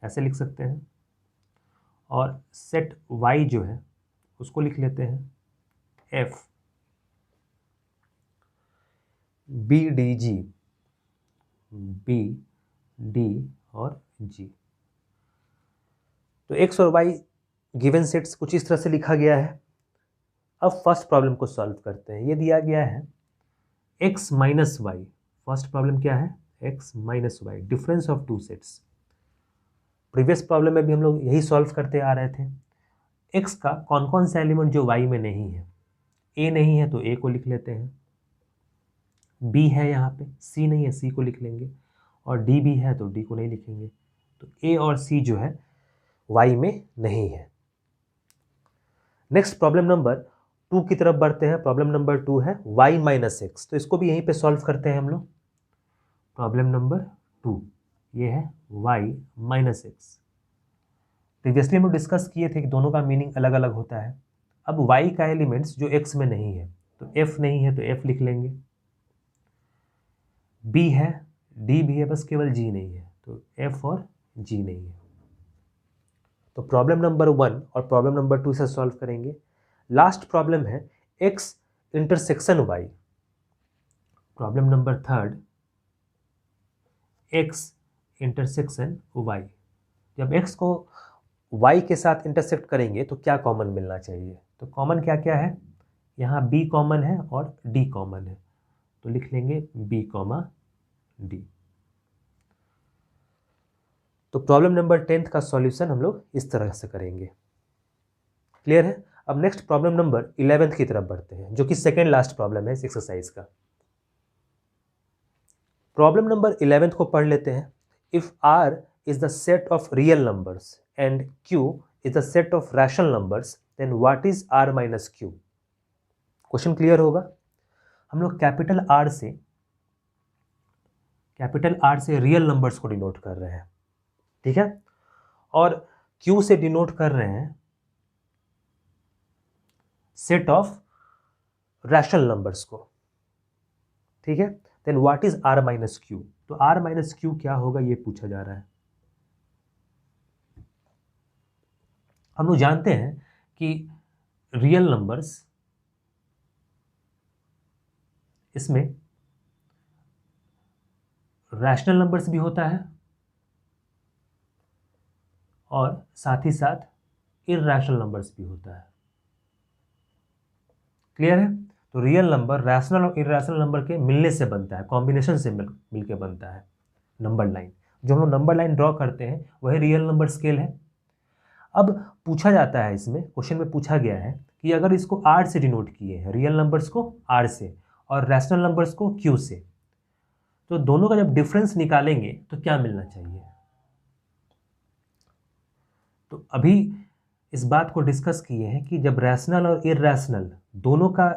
ऐसे लिख सकते हैं। और सेट y जो है उसको लिख लेते हैं F, B, D और G। तो x और y गिवन सेट्स कुछ इस तरह से लिखा गया है। अब फर्स्ट प्रॉब्लम को सॉल्व करते हैं। ये दिया गया है x minus y. First problem क्या है? x minus y, difference of two sets. Previous problem में भी हम लोग यही सॉल्व करते आ रहे थे। x का कौन कौन सा एलिमेंट जो y में नहीं है? a नहीं है तो a को लिख लेते हैं, b है यहाँ पे, c नहीं है c को लिख लेंगे, और d भी है तो d को नहीं लिखेंगे। तो a और c जो है y में नहीं है। नेक्स्ट प्रॉब्लम नंबर 2 की तरफ बढ़ते हैं। प्रॉब्लम नंबर 2 है y माइनस एक्स, तो इसको भी यहीं पे सॉल्व करते हैं हम लोग। प्रॉब्लम नंबर 2 ये है y माइनस एक्स। प्रीवियसली हम लोग डिस्कस किए थे कि दोनों का मीनिंग अलग अलग होता है। अब y का एलिमेंट्स जो x में नहीं है, तो f नहीं है तो f लिख लेंगे, b है, d भी है, बस केवल g नहीं है, तो F और G नहीं है। तो प्रॉब्लम नंबर 1 और प्रॉब्लम नंबर 2 से सॉल्व करेंगे। लास्ट प्रॉब्लम है X intersection Y। Problem number 3 X intersection Y। जब X को Y के साथ इंटरसेक्ट करेंगे तो क्या कॉमन मिलना चाहिए? तो कॉमन क्या क्या है? यहाँ B कॉमन है और D कॉमन है, तो लिख लेंगे B, D। तो प्रॉब्लम नंबर 10 का सॉल्यूशन हम लोग इस तरह से करेंगे। क्लियर है? अब नेक्स्ट प्रॉब्लम नंबर 11 की तरफ बढ़ते हैं, जो कि सेकेंड लास्ट प्रॉब्लम है इस एक्सरसाइज का। प्रॉब्लम नंबर 11 को पढ़ लेते हैं। If R is the set of real numbers and Q is the set of rational numbers, then what is R minus Q? Question clear होगा। हम लोग कैपिटल R से रियल नंबर्स को डिनोट कर रहे हैं, ठीक है, और Q से डिनोट कर रहे हैं सेट ऑफ रैशनल नंबर्स को, ठीक है। Then what is R minus Q? तो R माइनस Q क्या होगा ये पूछा जा रहा है। हम लोग जानते हैं कि रियल नंबर्स, इसमें रैशनल नंबर्स भी होता है और साथ ही साथ इरैशनल नंबर्स भी होता है। क्लियर है? तो रियल नंबर रैशनल और इरैशनल नंबर के मिलने से बनता है, कॉम्बिनेशन से मिलके बनता है नंबर लाइन। जो हम लोग नंबर लाइन ड्रॉ करते हैं वही रियल नंबर स्केल है। अब पूछा जाता है, इसमें क्वेश्चन में पूछा गया है कि अगर इसको R से डिनोट किए हैं, रियल नंबर्स को R से और रैशनल नंबर्स को Q से, तो दोनों का जब डिफरेंस निकालेंगे तो क्या मिलना चाहिए? तो अभी इस बात को डिस्कस किए हैं कि जब रैशनल और इरैशनल दोनों का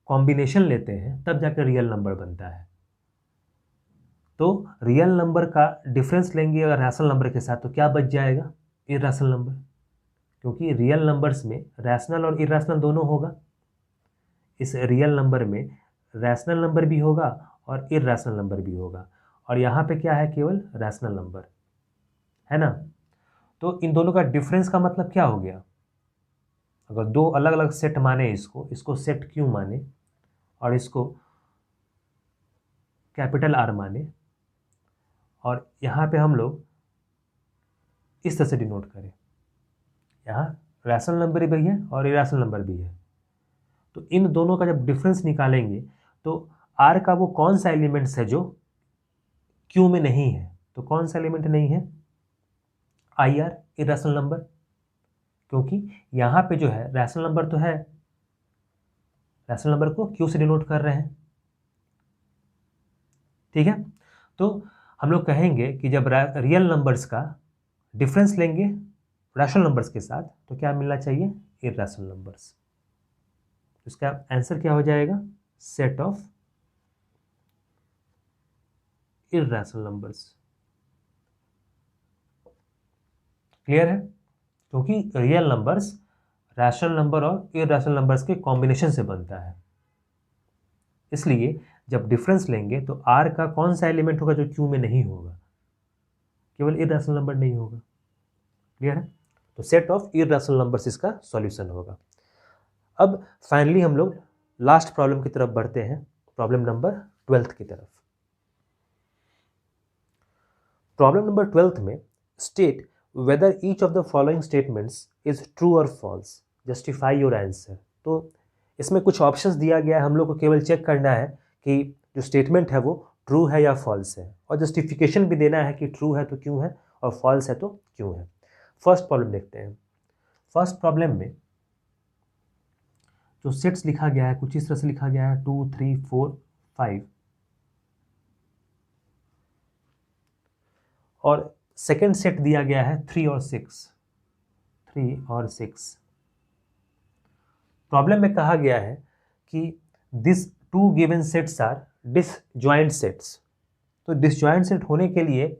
कॉम्बिनेशन लेते हैं तब जाकर रियल नंबर बनता है। तो रियल नंबर का डिफरेंस लेंगे अगर रैशनल नंबर के साथ तो क्या बच जाएगा? इरैशनल नंबर, क्योंकि रियल नंबर्स में रैशनल और इरैशनल दोनों होगा। इस रियल नंबर में रैशनल नंबर भी होगा और इरैशनल नंबर भी होगा, और यहाँ पे क्या है? केवल रैशनल नंबर है ना। तो इन दोनों का डिफरेंस का मतलब क्या हो गया? अगर दो अलग अलग सेट माने, इसको सेट क्यू माने और इसको कैपिटल R माने, और यहाँ पे हम लोग इस तरह से डिनोट करें, यहाँ रैशनल नंबर भी है और इरैशनल नंबर भी है, तो इन दोनों का जब डिफरेंस निकालेंगे तो R का वो कौन सा एलिमेंट्स है जो Q में नहीं है? तो कौन सा एलिमेंट नहीं है? IR, इरैशनल नंबर, क्योंकि यहाँ पे जो है रैशनल नंबर तो है, रैशनल नंबर को Q से डिनोट कर रहे हैं, ठीक है। तो हम लोग कहेंगे कि जब रियल नंबर्स का डिफरेंस लेंगे रैशनल नंबर्स के साथ तो क्या मिलना चाहिए? Irrational numbers. इसका आंसर क्या हो जाएगा? Set of irrational numbers. Clear है? क्योंकि रियल नंबर्स रैशनल नंबर और इरैशनल नंबर्स के कॉम्बिनेशन से बनता है, इसलिए जब डिफरेंस लेंगे तो R का कौन सा एलिमेंट होगा जो Q में नहीं होगा? केवल इरैशनल नंबर नहीं होगा। क्लियर है? तो सेट ऑफ इरैशनल नंबर्स इसका सॉल्यूशन होगा। अब फाइनली हम लोग लास्ट प्रॉब्लम की तरफ बढ़ते हैं, प्रॉब्लम नंबर 12 की तरफ। प्रॉब्लम नंबर 12 में state whether each of the following statements is true और फॉल्स, जस्टिफाई योर आंसर। तो इसमें कुछ ऑप्शंस दिया गया है, हम लोग को केवल चेक करना है कि जो स्टेटमेंट है वो ट्रू है या फॉल्स है, और जस्टिफिकेशन भी देना है कि ट्रू है तो क्यों है और फॉल्स है तो क्यों है। फर्स्ट प्रॉब्लम देखते हैं। फर्स्ट प्रॉब्लम में जो सेट्स लिखा गया है कुछ इस तरह से लिखा गया है 2, 3, 4, 5, और सेकेंड सेट दिया गया है 3 और 6, 3 और 6। प्रॉब्लम में कहा गया है कि this two given sets are disjoint sets. तो डिसजॉइंट सेट होने के लिए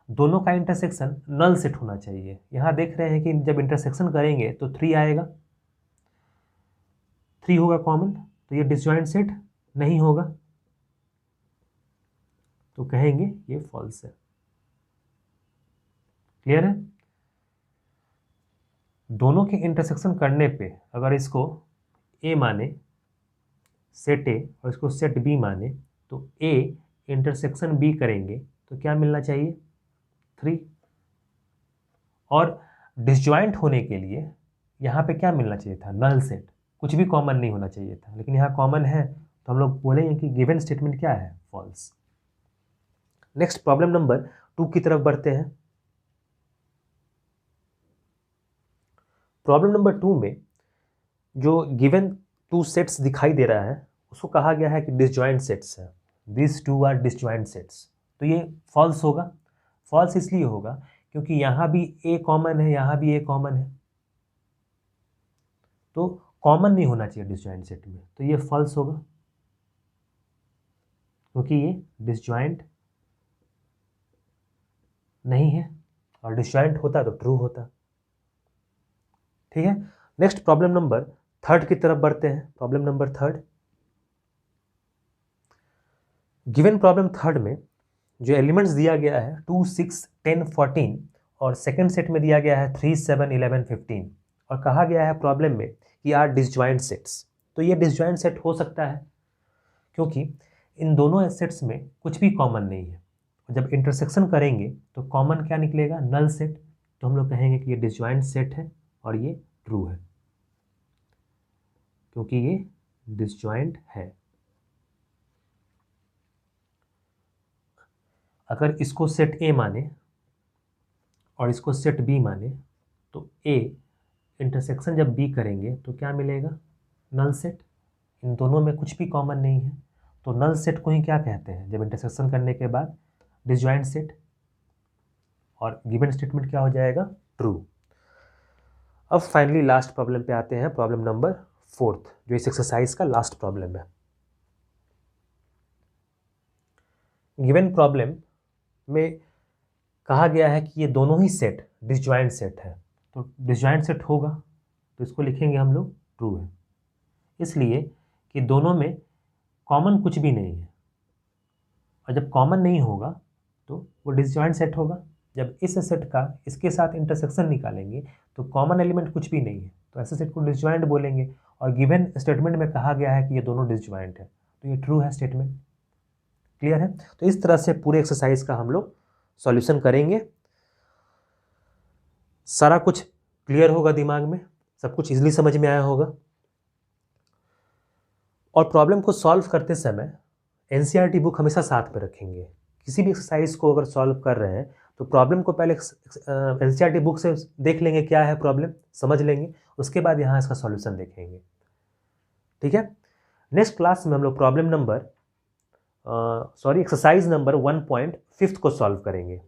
दोनों का इंटरसेक्शन नल सेट होना चाहिए। यहाँ देख रहे हैं कि जब इंटरसेक्शन करेंगे तो 3 आएगा, 3 होगा कॉमन, तो ये डिसजॉइंट सेट नहीं होगा, तो कहेंगे ये फॉल्स है। क्लियर है? दोनों के इंटरसेक्शन करने पे अगर इसको ए माने सेट ए और इसको सेट बी माने तो ए इंटरसेक्शन बी करेंगे तो क्या मिलना चाहिए? 3। और डिसजॉइंट होने के लिए यहाँ पे क्या मिलना चाहिए था? नल सेट, कुछ भी कॉमन नहीं होना चाहिए था, लेकिन यहाँ कॉमन है तो हम लोग बोलेंगे कि गिवन स्टेटमेंट क्या है? फॉल्स। नेक्स्ट प्रॉब्लम नंबर 2 की तरफ बढ़ते हैं। प्रॉब्लम नंबर 2 में जो गिवन 2 सेट्स दिखाई दे रहा है उसको कहा गया है कि डिसजॉइंट सेट्स है, दिस 2 आर डिसजॉइंट सेट्स। तो ये फॉल्स होगा। फॉल्स इसलिए होगा क्योंकि यहाँ भी ए कॉमन है, यहाँ भी ए कॉमन है, तो कॉमन नहीं होना चाहिए डिसजॉइंट सेट में, तो ये फॉल्स होगा क्योंकि ये डिसजॉइंट नहीं है, और डिसजॉइंट होता तो ट्रू होता। ठीक है, नेक्स्ट प्रॉब्लम नंबर 3 की तरफ बढ़ते हैं। प्रॉब्लम नंबर 3, गिवन प्रॉब्लम 3 में जो एलिमेंट्स दिया गया है 2, 6, 10, 14 और सेकंड सेट में दिया गया है 3, 7, 11, 15 और कहा गया है प्रॉब्लम में कि आर डिसजॉइंट सेट्स। तो ये डिसजॉइंट सेट हो सकता है क्योंकि इन दोनों सेट्स में कुछ भी कॉमन नहीं है, और जब इंटरसेक्शन करेंगे तो कॉमन क्या निकलेगा? Null set. तो हम लोग कहेंगे कि ये डिसजॉइंट सेट है और ये ट्रू है क्योंकि ये डिसजॉइंट है। अगर इसको सेट ए माने और इसको सेट बी माने तो ए इंटरसेक्शन जब बी करेंगे तो क्या मिलेगा? Null set. इन दोनों में कुछ भी कॉमन नहीं है, तो नल सेट को ही क्या कहते हैं? जब इंटरसेक्शन करने के बाद डिसजॉइंट सेट, और गिवन स्टेटमेंट क्या हो जाएगा? ट्रू। अब फाइनली लास्ट प्रॉब्लम पे आते हैं, प्रॉब्लम नंबर 4 जो इस एक्सरसाइज का लास्ट प्रॉब्लम है। गिवन प्रॉब्लम में कहा गया है कि ये दोनों ही सेट डिसजॉइंट सेट है, तो डिसजॉइंट सेट होगा तो इसको लिखेंगे हम लोग ट्रू है, इसलिए कि दोनों में कॉमन कुछ भी नहीं है, और जब कॉमन नहीं होगा तो वो डिसजॉइंट सेट होगा। जब इस सेट का इसके साथ इंटरसेक्शन निकालेंगे तो कॉमन एलिमेंट कुछ भी नहीं है, तो ऐसे सेट को डिसजॉइंट बोलेंगे, और गिवन स्टेटमेंट में कहा गया है कि ये दोनों डिसजॉइंट है, तो ये ट्रू है स्टेटमेंट। क्लियर है? तो इस तरह से पूरे एक्सरसाइज का हम लोग सॉल्यूशन करेंगे। सारा कुछ क्लियर होगा दिमाग में, सब कुछ इजीली समझ में आया होगा। और प्रॉब्लम को सॉल्व करते समय एनसीईआरटी बुक हमेशा साथ में रखेंगे। किसी भी एक्सरसाइज को अगर सॉल्व कर रहे हैं तो प्रॉब्लम को पहले एनसीईआरटी बुक से देख लेंगे क्या है प्रॉब्लम, समझ लेंगे, उसके बाद यहाँ इसका सॉल्यूशन देखेंगे। ठीक है, नेक्स्ट क्लास में हम लोग प्रॉब्लम नंबर एक्सरसाइज नंबर 1.5 को सॉल्व करेंगे,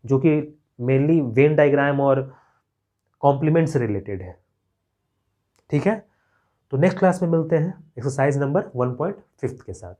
जो कि मेनली वेन डायग्राम और कॉम्प्लीमेंट से रिलेटेड है। ठीक है, तो नेक्स्ट क्लास में मिलते हैं एक्सरसाइज नंबर 1.5 के साथ।